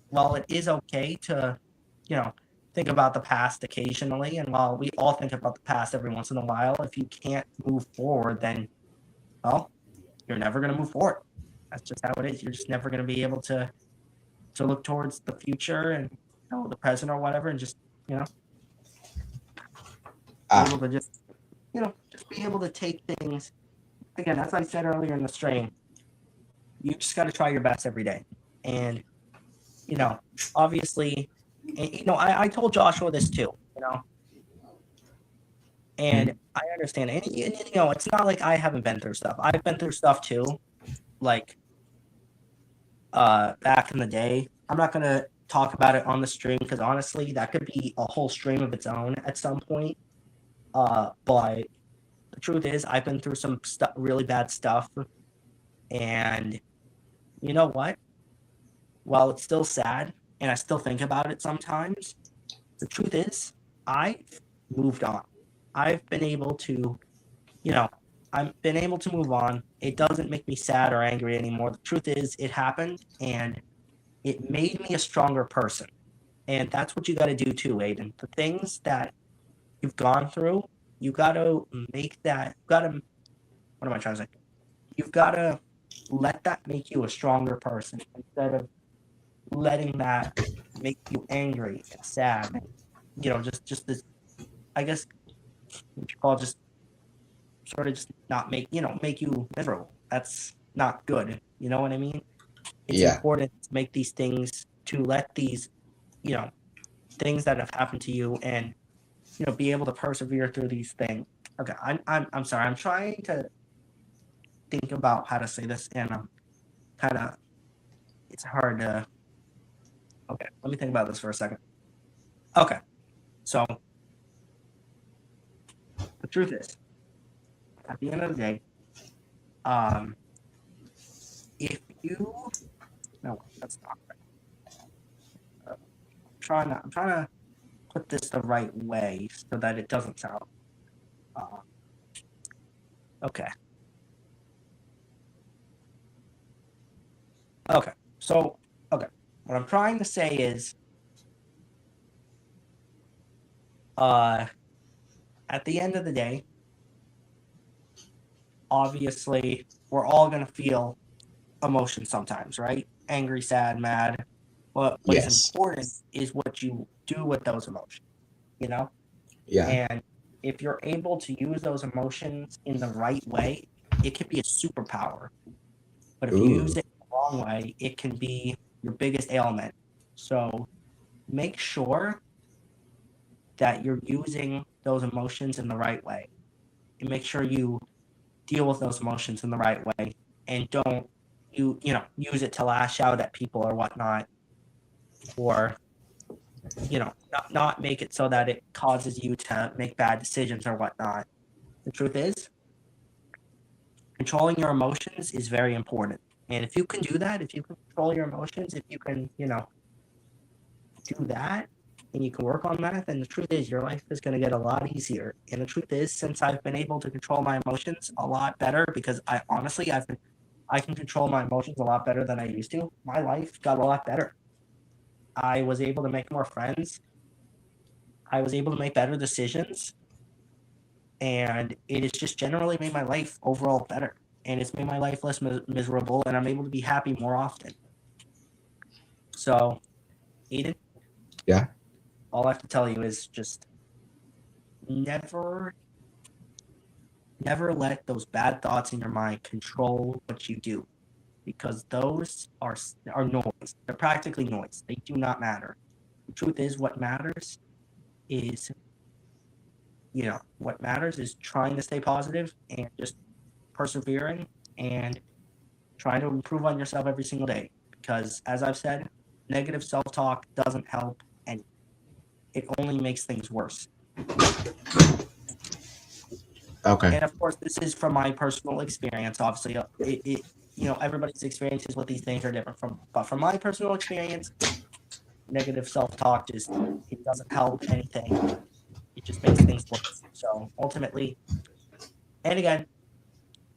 S1: while it is okay to think about the past occasionally, and while we all think about the past every once in a while, if you can't move forward, then, well, you're never going to move forward. That's just how it is. You're just never going to be able to look towards the future and the present or whatever, and just be able to just be able to take things. Again, as I said earlier in the stream, you just got to try your best every day. And obviously, I told Joshua this too, and I understand. And it's not like I haven't been through stuff. I've been through stuff too, like back in the day. I'm not gonna talk about it on the stream because honestly, that could be a whole stream of its own at some point. But the truth is, I've been through some really bad stuff, and you know what? While it's still sad, and I still think about it sometimes, the truth is, I've moved on. I've been able to, I've been able to move on. It doesn't make me sad or angry anymore. The truth is, it happened, and it made me a stronger person. And that's what you got to do too, Aiden. The things that you've gone through, you got to make that, what am I trying to say? You've got to let that make you a stronger person instead of letting that make you angry and sad. Just this, I guess, what you call just sort of just not make you miserable. That's not good. You know what I mean? It's important to make these things, to let these, things that have happened to you, and be able to persevere through these things. Okay, I'm sorry. I'm trying to think about how to say this, and I'm kind of, it's hard to. Okay, let me think about this for a second. Okay, so the truth is, at the end of the day, if you, no, that's not right. I'm trying to put this the right way so that it doesn't sound. Uh, okay. Okay. So, okay. What I'm trying to say is, at the end of the day, obviously, we're all gonna feel emotion sometimes, right? Angry, sad, mad. But what is
S2: Yes.
S1: important is what you do with those emotions, you know?
S2: Yeah.
S1: And if you're able to use those emotions in the right way, it can be a superpower. But if you use
S2: Ooh.
S1: it the wrong way, it can be your biggest ailment. So make sure that you're using those emotions in the right way. And make sure you deal with those emotions in the right way and don't use it to lash out at people or whatnot, or not make it so that it causes you to make bad decisions or whatnot. The truth is, controlling your emotions is very important. And if you can do that, if you can control your emotions, if you can, do that and you can work on that, then the truth is your life is going to get a lot easier. And the truth is, since I've been able to control my emotions a lot better, because I can control my emotions a lot better than I used to, my life got a lot better. I was able to make more friends. I was able to make better decisions. And it has just generally made my life overall better. And it's made my life less miserable, and I'm able to be happy more often. So, Aiden,
S2: Yeah.
S1: all I have to tell you is just never, never let those bad thoughts in your mind control what you do, because those are noise. They're practically noise. They do not matter. The truth is, is what matters is trying to stay positive and just persevering and trying to improve on yourself every single day. Because as I've said, negative self-talk doesn't help, and it only makes things worse.
S2: Okay.
S1: And of course, this is from my personal experience. Obviously, everybody's experiences with these things are different. But from my personal experience, negative self-talk it doesn't help anything. It just makes things worse. So ultimately, and again,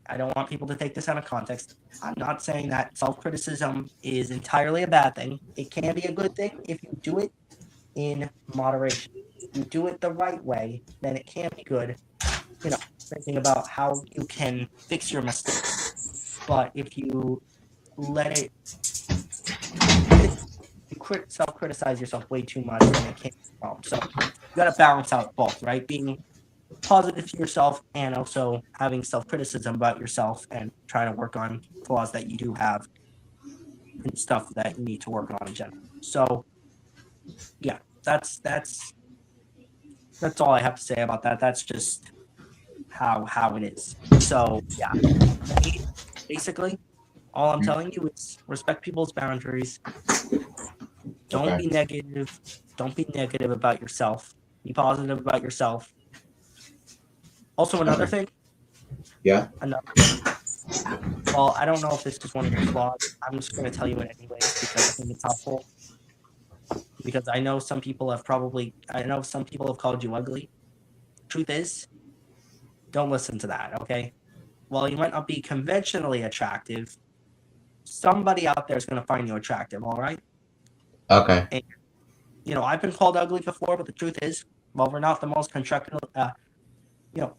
S1: I don't want people to take this out of context. I'm not saying that self-criticism is entirely a bad thing. It can be a good thing if you do it in moderation. If you do it the right way, then it can be good. Thinking about how you can fix your mistakes. But if you let it, you self-criticize yourself way too much, then it can't be a problem. So you got to balance out both, right? Being positive to yourself and also having self-criticism about yourself and trying to work on flaws that you do have and stuff that you need to work on in general. So yeah, that's all I have to say about that. That's just how it is. So yeah, basically, all I'm telling you is respect people's boundaries. Don't
S2: Okay.
S1: be negative. Don't be negative about yourself. Be positive about yourself. Also, another
S2: Okay.
S1: thing,
S2: Yeah.
S1: another thing. Well, I don't know if this is one of your flaws. I'm just going to tell you it anyways because I think it's helpful. Because I know some people have called you ugly. Truth is, don't listen to that, okay? While you might not be conventionally attractive, somebody out there is going to find you attractive, all right?
S2: Okay.
S1: And, I've been called ugly before, but the truth is, while we're not the most you know,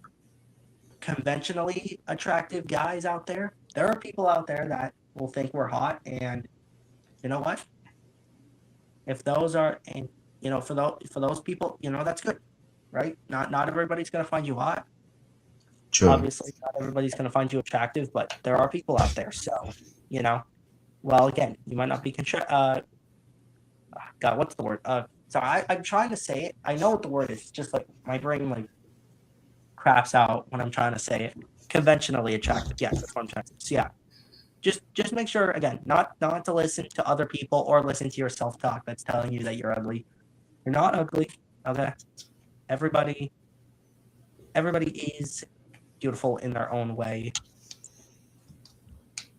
S1: conventionally attractive guys out there, there are people out there that will think we're hot, and you know what? If those are, and for those people, that's good, right? Not everybody's gonna find you hot.
S2: True.
S1: Obviously, not everybody's gonna find you attractive, but there are people out there. So, you know, well, again, you might not be God, what's the word? So I'm trying to say it. I know what the word is. It's just like my brain like craps out when I'm trying to say it. Conventionally attractive. Yeah, that's what I'm trying to say. So yeah, just make sure again, not to listen to other people or listen to your self-talk that's telling you that you're ugly. You're not ugly. Okay. Everybody everybody is beautiful in their own way.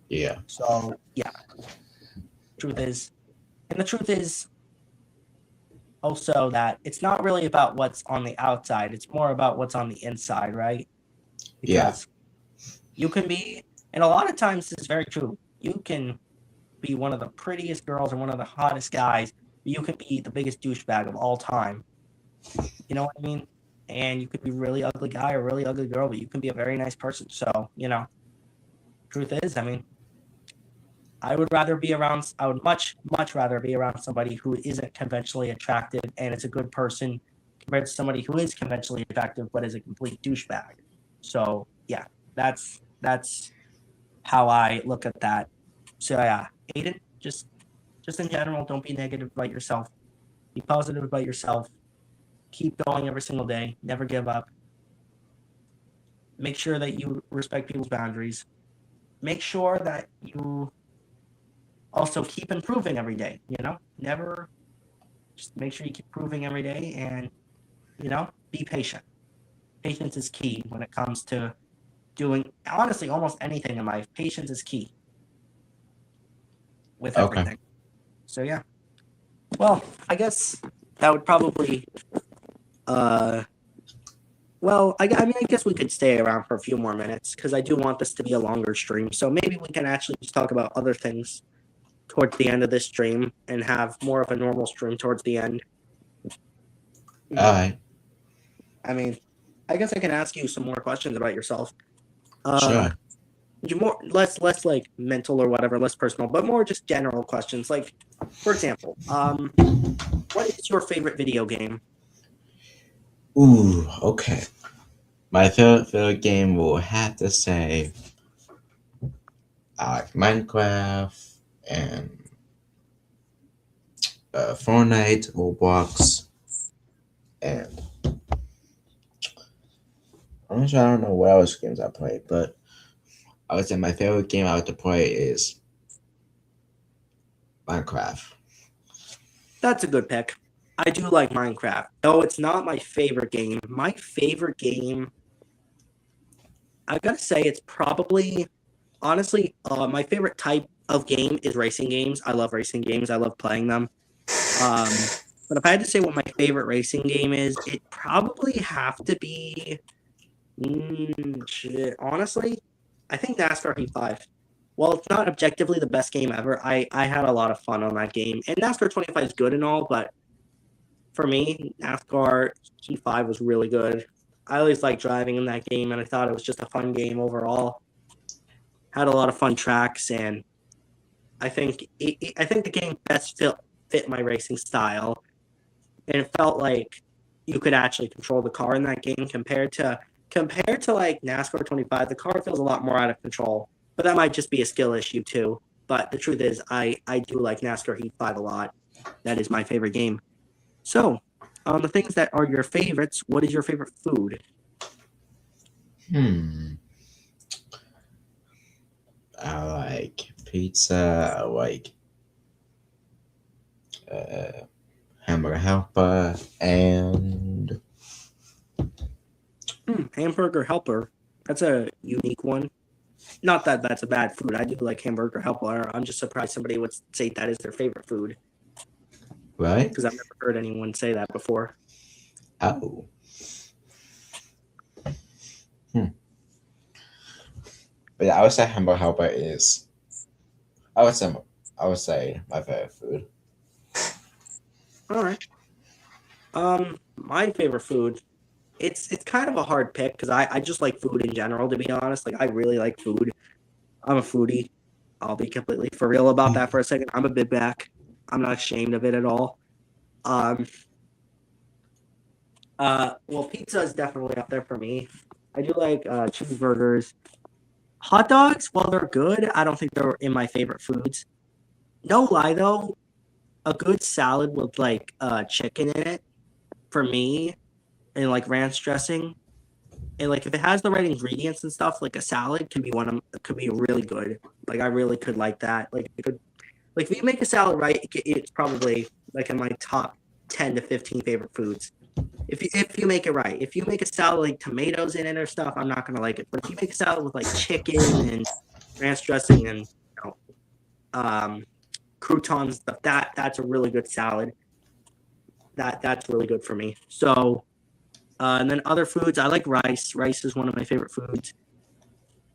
S2: Yeah.
S1: So yeah, truth is, and the truth is, also that it's not really about what's on the outside, it's more about what's on the inside, right?
S2: Yeah.
S1: Because you can be, and a lot of times this is very true, you can be one of the prettiest girls or one of the hottest guys, but you can be the biggest douchebag of all time. You know what I mean? And you could be a really ugly guy or really ugly girl, but you can be a very nice person. So, truth is, I mean, I would much, much rather be around somebody who isn't conventionally attractive and is a good person compared to somebody who is conventionally attractive but is a complete douchebag. So yeah, that's how I look at that. So yeah, Aiden, just in general, don't be negative about yourself. Be positive about yourself. Keep going every single day. Never give up. Make sure that you respect people's boundaries. Make sure that you also keep improving every day. Never just make sure you keep improving every day and, be patient. Patience is key when it comes to doing, honestly, almost anything in life. Patience is key with
S2: Okay.
S1: everything. So, yeah. Well, I guess that would probably, uh, well, I mean, I guess we could stay around for a few more minutes because I do want this to be a longer stream. So maybe we can actually just talk about other things towards the end of this stream and have more of a normal stream towards the end.
S2: All right.
S1: I mean, I guess I can ask you some more questions about yourself.
S2: Sure.
S1: Less like mental or whatever, less personal, but more just general questions. Like, for example, what is your favorite video game?
S2: Ooh. Okay. My favorite game will have to say I like Minecraft and Fortnite, Roblox, and honestly, I don't know what else games I play, but I would say my favorite game I like to play is Minecraft.
S1: That's a good pick. I do like Minecraft, though it's not my favorite game. My favorite game, I gotta say, it's probably honestly my favorite type of game is racing games. I love racing games. I love playing them. But if I had to say what my favorite racing game is, it probably have to be. Shit, honestly, I think NASCAR Heat 5. Well, it's not objectively the best game ever. I had a lot of fun on that game. And NASCAR 25 is good and all, but for me, NASCAR Heat 5 was really good. I always liked driving in that game, and I thought it was just a fun game overall. Had a lot of fun tracks, and I think the game best fit my racing style, and it felt like you could actually control the car in that game compared to like NASCAR 25. The car feels a lot more out of control, but that might just be a skill issue too. But the truth is, I do like NASCAR Heat 5 a lot. That is my favorite game. So, on the things that are your favorites, what is your favorite food?
S2: Hmm. I like pizza. I like uh, hamburger helper and
S1: Hamburger Helper. That's a unique one. Not that that's a bad food. I do like Hamburger Helper. I'm just surprised somebody would say that is their favorite food
S2: right.
S1: because I've never heard anyone say that before.
S2: Oh. Hmm. But yeah, I would say hamburger helper is. I would say I would say my favorite food.
S1: All right. My favorite food. It's kind of a hard pick because I just like food in general. To be honest, like I really like food. I'm a foodie. I'll be completely for real about that for a second. I'm a bit back. I'm not ashamed of it at all. Um. Well, pizza is definitely up there for me. I do like cheeseburgers. Hot dogs, while they're good, I don't think they're in my favorite foods. No lie though, a good salad with like chicken in it for me and like ranch dressing and like if it has the right ingredients and stuff, like a salad can be could be really good. Like I really could like that. Like it could like if you make a salad right, it's probably like in my top 10 to 15 favorite foods. If you make it right, if you make a salad like tomatoes in it or stuff, I'm not gonna like it. But if you make a salad with like chicken and ranch dressing and um, croutons stuff, that's a really good salad. that's really good for me. So, and then other foods, I like rice. Rice is one of my favorite foods.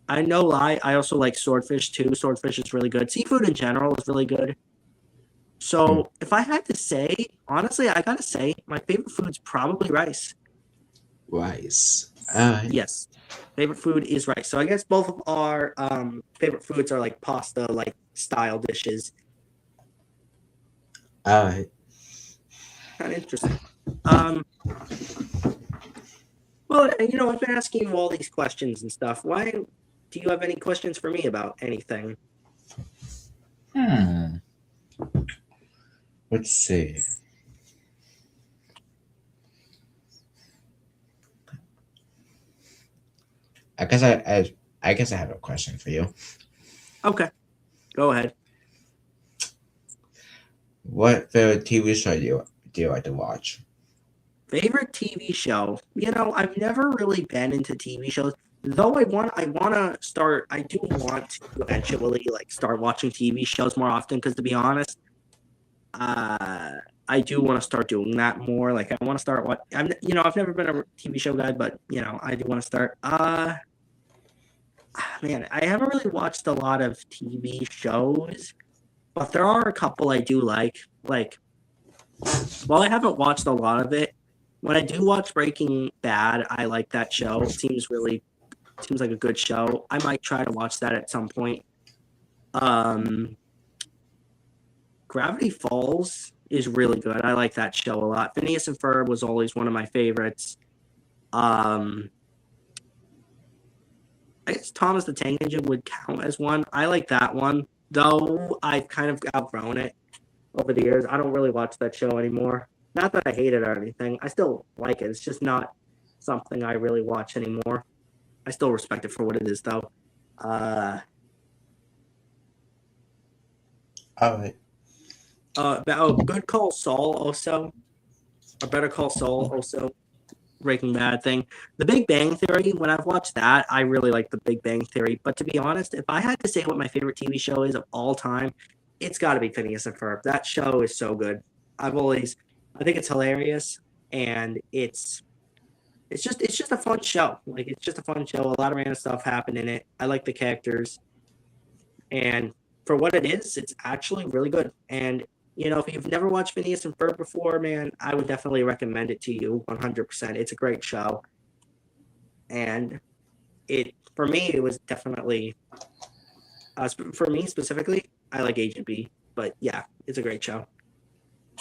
S1: I no lie, I also like swordfish too. Swordfish is really good. Seafood in general is really good.
S2: Hmm.
S1: So if I had to say, honestly, I gotta say my favorite food's probably rice.
S2: Rice. Alright.
S1: Yes, favorite food is rice. So I guess both of our favorite foods are like pasta, like style dishes.
S2: Alright.
S1: Kind of interesting. Um, well, I've been asking you all these questions and stuff. Why do you have any questions for me about anything?
S2: Hmm. Let's see. I guess I guess I have a question for you.
S1: Okay, go ahead.
S2: What favorite TV show do you like to watch?
S1: Favorite TV show? I've never really been into TV shows. Though I want to start. I do want to eventually like start watching TV shows more often. Because to be honest, uh, I do want to start doing that more. Like I want to start what I've never been a TV show guy, but I do want to start. Man, I haven't really watched a lot of TV shows, but there are a couple I do like. Like, while I haven't watched a lot of it, when I do watch Breaking Bad, I like that show. It seems like a good show. I might try to watch that at some point. Um, Gravity Falls is really good. I like that show a lot. Phineas and Ferb was always one of my favorites. Um, I guess Thomas the Tank Engine would count as one. I like that one, though I've kind of outgrown it over the years. I don't really watch that show anymore. Not that I hate it or anything. I still like it. It's just not something I really watch anymore. I still respect it for what it is, though. Uh,
S2: Alright.
S1: Good Call Saul also, or Better Call Saul also. Breaking Bad thing. The Big Bang Theory, when I've watched that, I really like The Big Bang Theory. But to be honest, if I had to say what my favorite TV show is of all time, it's got to be Phineas and Ferb. That show is so good. I think it's hilarious, and it's just a fun show. Like it's just a fun show. A lot of random stuff happened in it. I like the characters, and for what it is, it's actually really good. And if you've never watched Phineas and Ferb before, man, I would definitely recommend it to you 100%. It's a great show. And for me, it was definitely, for me specifically, I like Agent B. But yeah, it's a great show.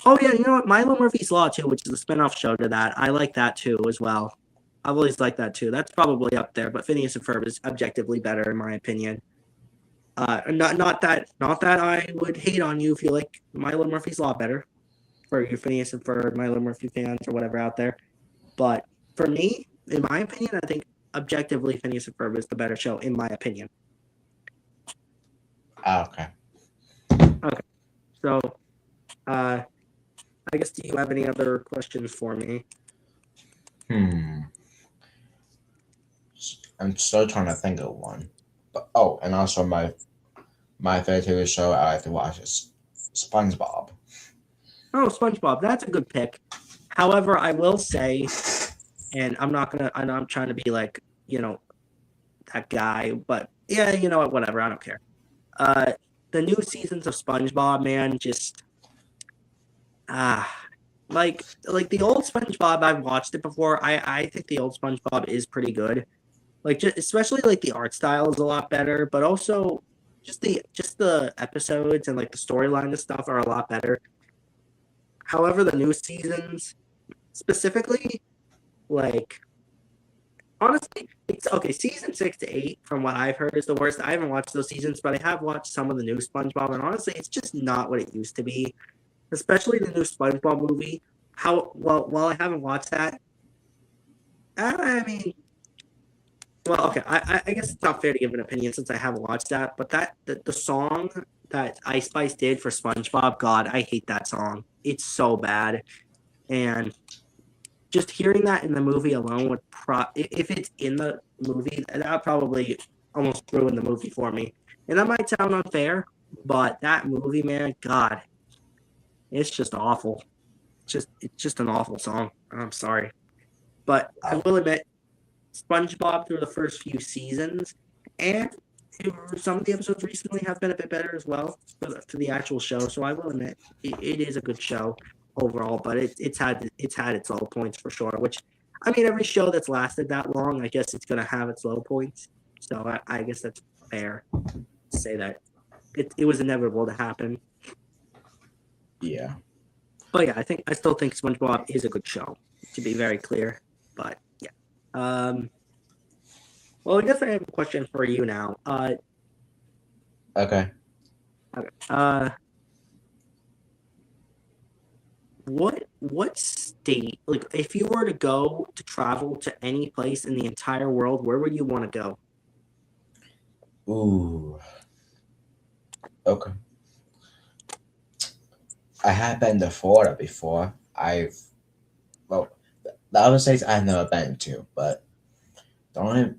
S1: Oh, yeah, you know what? Milo Murphy's Law, too, which is the spinoff show to that. I like that, too, as well. I've always liked that, too. That's probably up there, but Phineas and Ferb is objectively better, in my opinion. Not that I would hate on you if you like Milo Murphy's Law better, for your Phineas and Ferb, Milo Murphy fans or whatever out there. But for me, in my opinion, I think objectively Phineas and Ferb is the better show, in my opinion.
S2: Okay.
S1: Okay, so I guess, do you have any other questions for me?
S2: Hmm. I'm still trying to think of one. But and also my favorite TV show I like to watch is SpongeBob.
S1: Oh, SpongeBob, that's a good pick. However, I will say, and I'm not trying to be like, that guy, but yeah, you know what, whatever, I don't care. Uh, the new seasons of SpongeBob, man, just ah, like the old SpongeBob, I've watched it before. I think the old SpongeBob is pretty good. Like just especially like the art style is a lot better, but also just the episodes and like the storyline and stuff are a lot better. However, the new seasons specifically, like honestly, it's okay. Season 6 to 8, from what I've heard, is the worst. I haven't watched those seasons, but I have watched some of the new SpongeBob, and honestly, it's just not what it used to be. Especially the new SpongeBob movie. How well? While I haven't watched that, I mean, well, okay. I guess it's not fair to give an opinion since I haven't watched that. But the song that Ice Spice did for SpongeBob, God, I hate that song. It's so bad, and just hearing that in the movie alone would if it's in the movie, that would probably almost ruin the movie for me. And that might sound unfair, but that movie, man, God, it's just awful. It's just an awful song. I'm sorry, but I
S2: Oh,
S1: will admit, SpongeBob through the first few seasons, and some of the episodes recently have been a bit better as well for the actual show. So I will admit it is a good show overall, but it's had its low points for sure. Which I mean, every show that's lasted that long, I guess it's gonna have its low points. So I guess that's fair to say that it was inevitable to happen.
S2: yeah.
S1: But yeah, I still think SpongeBob is a good show, to be very clear. But yeah. Well, I guess I have a question for you now.
S2: Okay.
S1: Okay. What state, like, if you were to go to travel to any place in the entire world, where would you want to go?
S2: Ooh. Okay. I have been to Florida before. Well, the other states I've never been to, but the only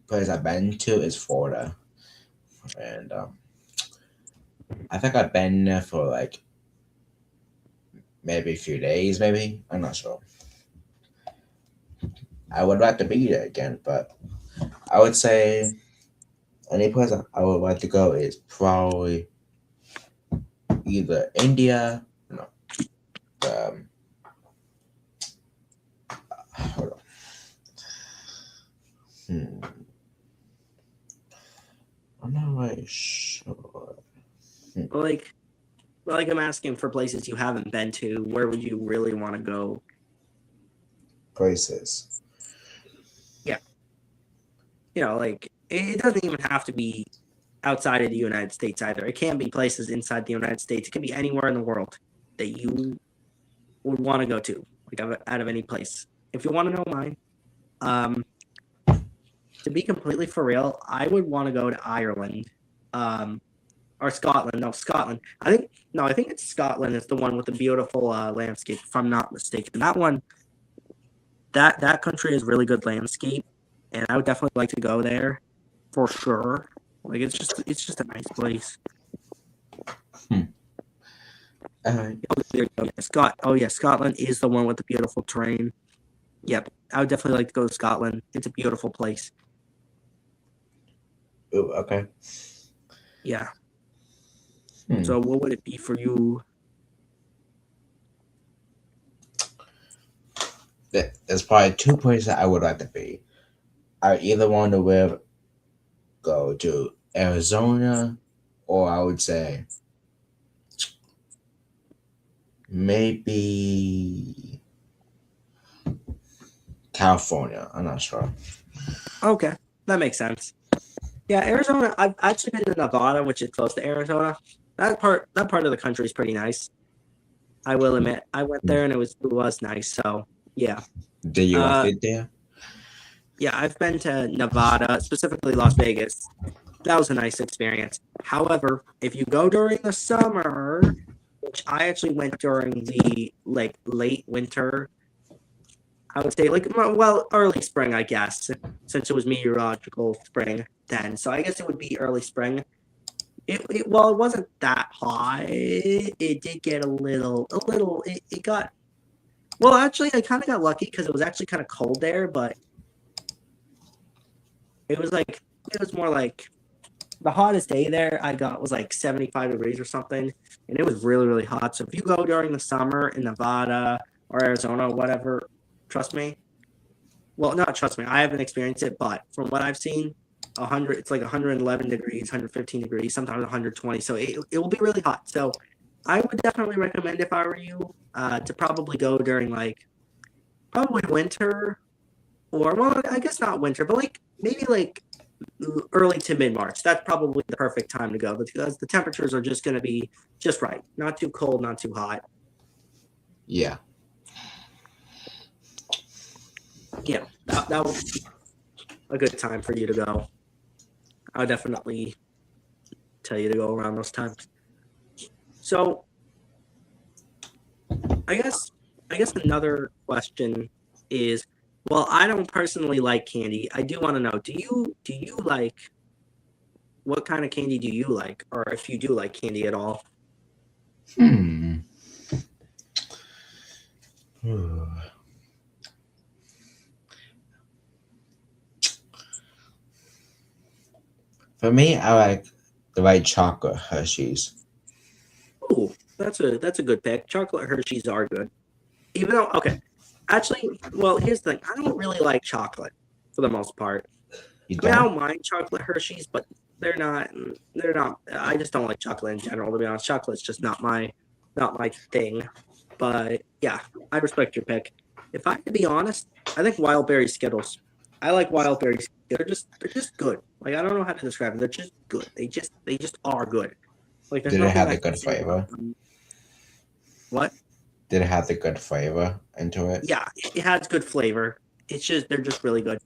S2: place I've been to is Florida, and I think I've been there for like maybe a few days. Maybe I'm not sure. I would like to be there again, but I would say any place I would like to go is probably either India. No, um, hold on. I'm not really sure.
S1: Like, like I'm asking for places you haven't been to. Where would you really want to go?
S2: Places.
S1: Yeah, like it doesn't even have to be outside of the United States either. It can be places inside the United States. It can be anywhere in the world that you would want to go to, like out of any place. If you want to know mine, um, to be completely for real, I would want to go to Ireland, um, or Scotland. No, Scotland. I think it's Scotland. It's the one with the beautiful landscape. If I'm not mistaken, that one, that country has really good landscape, and I would definitely like to go there for sure. Like it's just a nice place.
S2: Hmm. Uh,
S1: Oh, there you go. Oh yeah, Scotland is the one with the beautiful terrain. Yep, I would definitely like to go to Scotland. It's a beautiful place.
S2: ooh, okay.
S1: Yeah.
S2: Hmm.
S1: So what would it be for you?
S2: There's probably two places I would like to be. I either want to go to Arizona, or I would say maybe California. I'm not sure.
S1: Okay, that makes sense. Yeah, Arizona. I've actually been to Nevada, which is close to Arizona. That part of the country is pretty nice. I will admit, I went there and it was nice. So yeah,
S2: Did you like
S1: uh,
S2: it there?
S1: yeah, I've been to Nevada, specifically Las Vegas. That was a nice experience. However, if you go during the summer, which I actually went during the like late winter, I would say like well early spring, I guess, since it was meteorological spring then. So I guess it would be early spring. Well, it wasn't that high. It did get a little. It got well. Actually, I kind of got lucky because it was actually kind of cold there, but it was more like the hottest day there I got was like 75 degrees or something, and it was really really hot. So if you go during the summer in Nevada or Arizona or whatever, trust me. Well, not trust me. I haven't experienced it, but from what I've seen, 100 it's like 111 degrees, 115 degrees, sometimes 120. So it will be really hot. So I would definitely recommend if I were you to probably go during like probably winter or well, I guess not winter, but like maybe like early to mid March. That's probably the perfect time to go because the temperatures are just going to be just right. Not too cold, not too hot.
S2: Yeah.
S1: Yeah, that would be a good time for you to go. I would definitely tell you to go around those times. So I guess I guess another question is, well, I don't personally like candy. I do want to know, do you like what kind of candy do you like, or if you do like candy at all?
S2: Hmm. For me, I like the white chocolate Hershey's.
S1: Ooh, that's a good pick. Chocolate Hershey's are good. Even though, okay, actually, well, here's the thing. I don't really like chocolate for the most part.
S2: You
S1: I mean, I
S2: don't?
S1: don't mind chocolate Hershey's, but they're not. They're not. I just don't like chocolate in general. To be honest, chocolate's just not my thing. But yeah, I respect your pick. If I had to be honest, I think wild berry Skittles. I like wild berries. They're just good. Like I don't know how to describe it. They're just good. They just are good. Like there's
S2: Did it
S1: nothing
S2: have
S1: I
S2: the
S1: can
S2: good
S1: say about
S2: flavor?
S1: them. What?
S2: Did it have the good flavor into it?
S1: Yeah, it has good flavor. It's just they're just really good.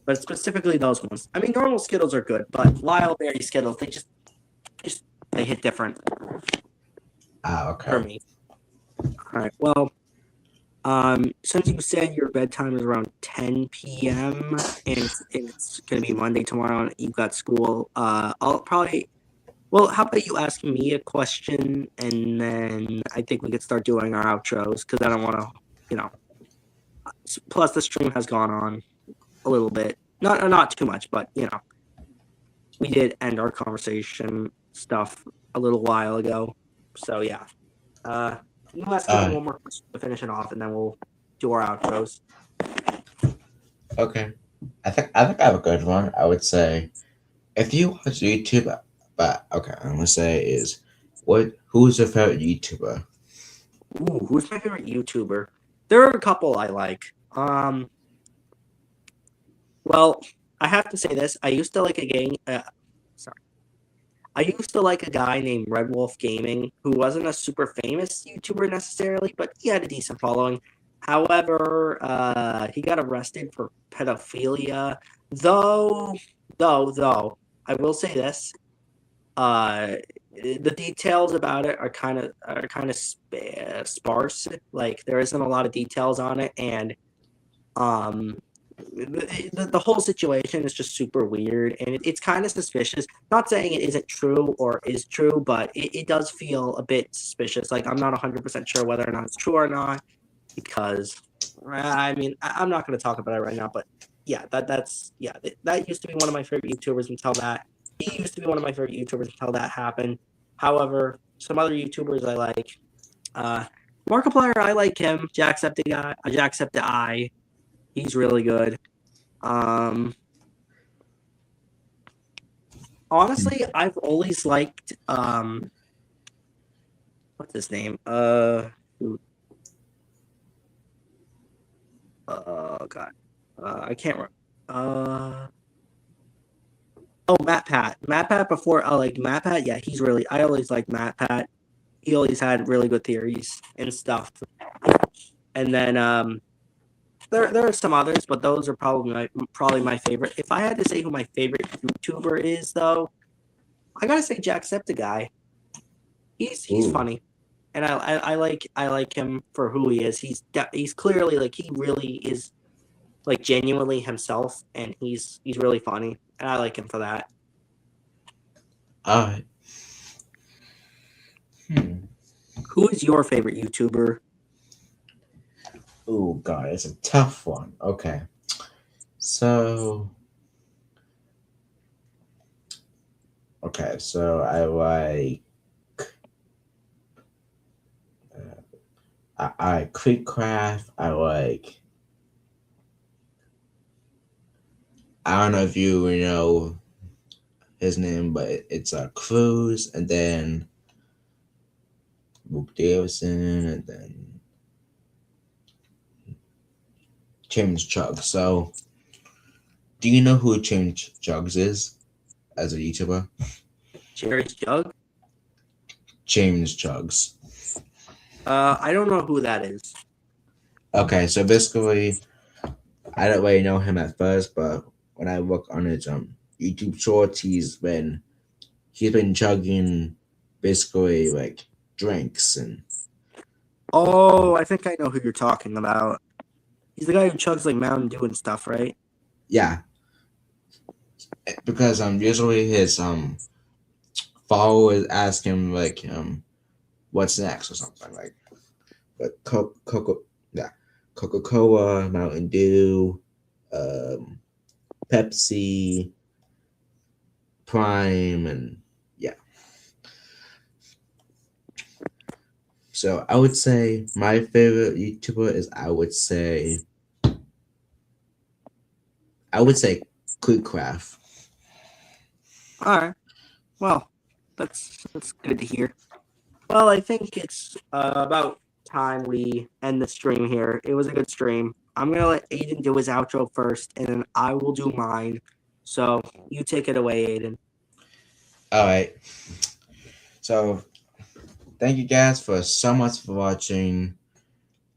S1: But specifically those ones. I mean, normal Skittles are good, but wild berry Skittles, just they hit different
S2: Ah,
S1: for
S2: okay.
S1: me. All right. Well, since you said your bedtime is around 10 p.m. and it's gonna be Monday tomorrow, and you've got school, I'll probably. Well, how about you ask me a question, and then I think we could start doing our outros because I don't want to, you know. Plus, the stream has gone on a little bit, not too much, but we did end our conversation stuff a little while ago. So yeah, uh, you ask me
S2: Uh,
S1: one more question to finish it off, and then we'll do our outros.
S2: okay. I think I have a good one. I would say if you watch YouTube, but okay, I'm gonna say is who's your favorite YouTuber?
S1: Ooh, who's my favorite YouTuber? There are a couple I like. Well, I have to say this. I used to like a gang. Sorry, I used to like a guy named Red Wolf Gaming who wasn't a super famous YouTuber necessarily, but he had a decent following. However, he got arrested for pedophilia. Though, though, I will say this: uh, the details about it are kind of sparse. Like there isn't a lot of details on it, and um, the whole situation is just super weird and it's kind of suspicious. Not saying it isn't true or is true, but it does feel a bit suspicious. Like I'm not 100% sure whether or not it's true or not because I mean I'm not going to talk about it right now, but yeah, that used to be one of my favorite YouTubers until that. He used to be one of my favorite YouTubers until that happened. However, some other YouTubers I like, uh, Markiplier, I like him. Jacksepticeye, he's really good. Um, honestly, I've always liked what's his name? Oh god, I can't remember. Oh, Matt Pat. Matt Pat before I like Matt Pat. Yeah, he's really. I always liked Matt Pat. He always had really good theories and stuff. And then there are some others, but those are probably my favorite. If I had to say who my favorite YouTuber is, though, I gotta say Jacksepticeye. He's
S2: Ooh,
S1: funny, and I like him for who he is. He's clearly like he really is like genuinely himself, and he's really funny, and I like him for that.
S2: uh, hmm.
S1: Who is your favorite YouTuber?
S2: Oh God, it's a tough one. Okay, so so I like I like Creekcraft. I like I don't know if you know his name, but it's Cruz, and then Luke Davison, and then James Chugs. So, do you know who James Chugs is as a YouTuber?
S1: Jerry's Jug?
S2: James Chugs.
S1: I don't know who that is.
S2: Okay, so basically, I don't really know him at first, but when I look on his YouTube shorts, he's been chugging basically like drinks and
S1: Oh, I think I know who you're talking about. He's the guy who chugs like Mountain Dew and stuff, right?
S2: yeah, because usually his followers ask him like what's next or something like but coco yeah Coca-Cola, Mountain Dew, um, Pepsi, Prime, and yeah. So I would say my favorite YouTuber is I would say Quickcraft.
S1: All right. Well, that's good to hear. Well, I think it's about time we end the stream here. It was a good stream. I'm gonna let Aiden do his outro first, and then I will do mine. So you take it away, Aiden.
S2: All right. So thank you guys for so much for watching.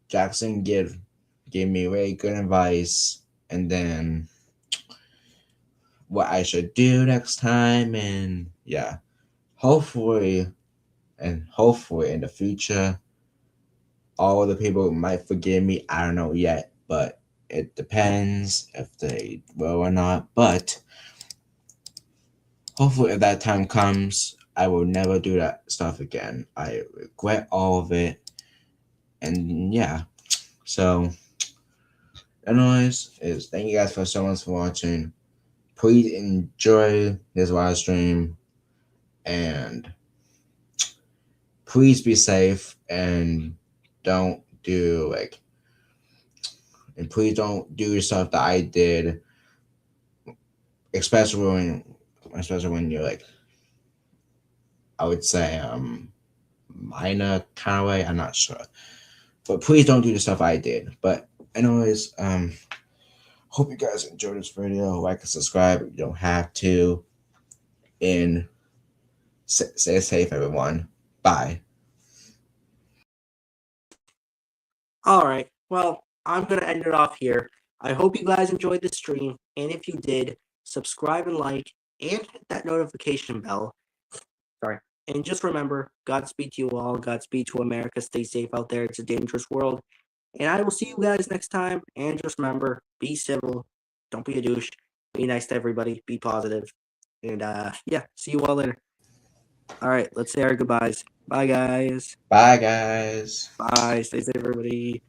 S2: Jackson gave me very good advice, and then what I should do next time, and yeah, hopefully, hopefully in the future, all the people might forgive me. I don't know yet, but it depends if they will or not. But hopefully, if that time comes, I will never do that stuff again. I regret all of it, and yeah. So, anyways, is thank you guys for so much for watching. Please enjoy this live stream, and please be safe, and don't do like and please don't do stuff that I did, especially when you're like, I would say minor kind of way. I'm not sure, but please don't do the stuff I did. But anyways, hope you guys enjoyed this video. Like and subscribe. You don't have to. And stay safe, everyone. Bye.
S1: All right. Well, I'm gonna end it off here. I hope you guys enjoyed the stream, and if you did, subscribe and like, and hit that notification bell. Sorry. And just remember, Godspeed to you all. Godspeed to America. Stay safe out there. It's a dangerous world. And I will see you guys next time. And just remember, be civil. Don't be a douche. Be nice to everybody. Be positive. And yeah, see you all later. All right, let's say our goodbyes. Bye, guys.
S2: Bye, guys.
S1: Bye. Stay safe, everybody.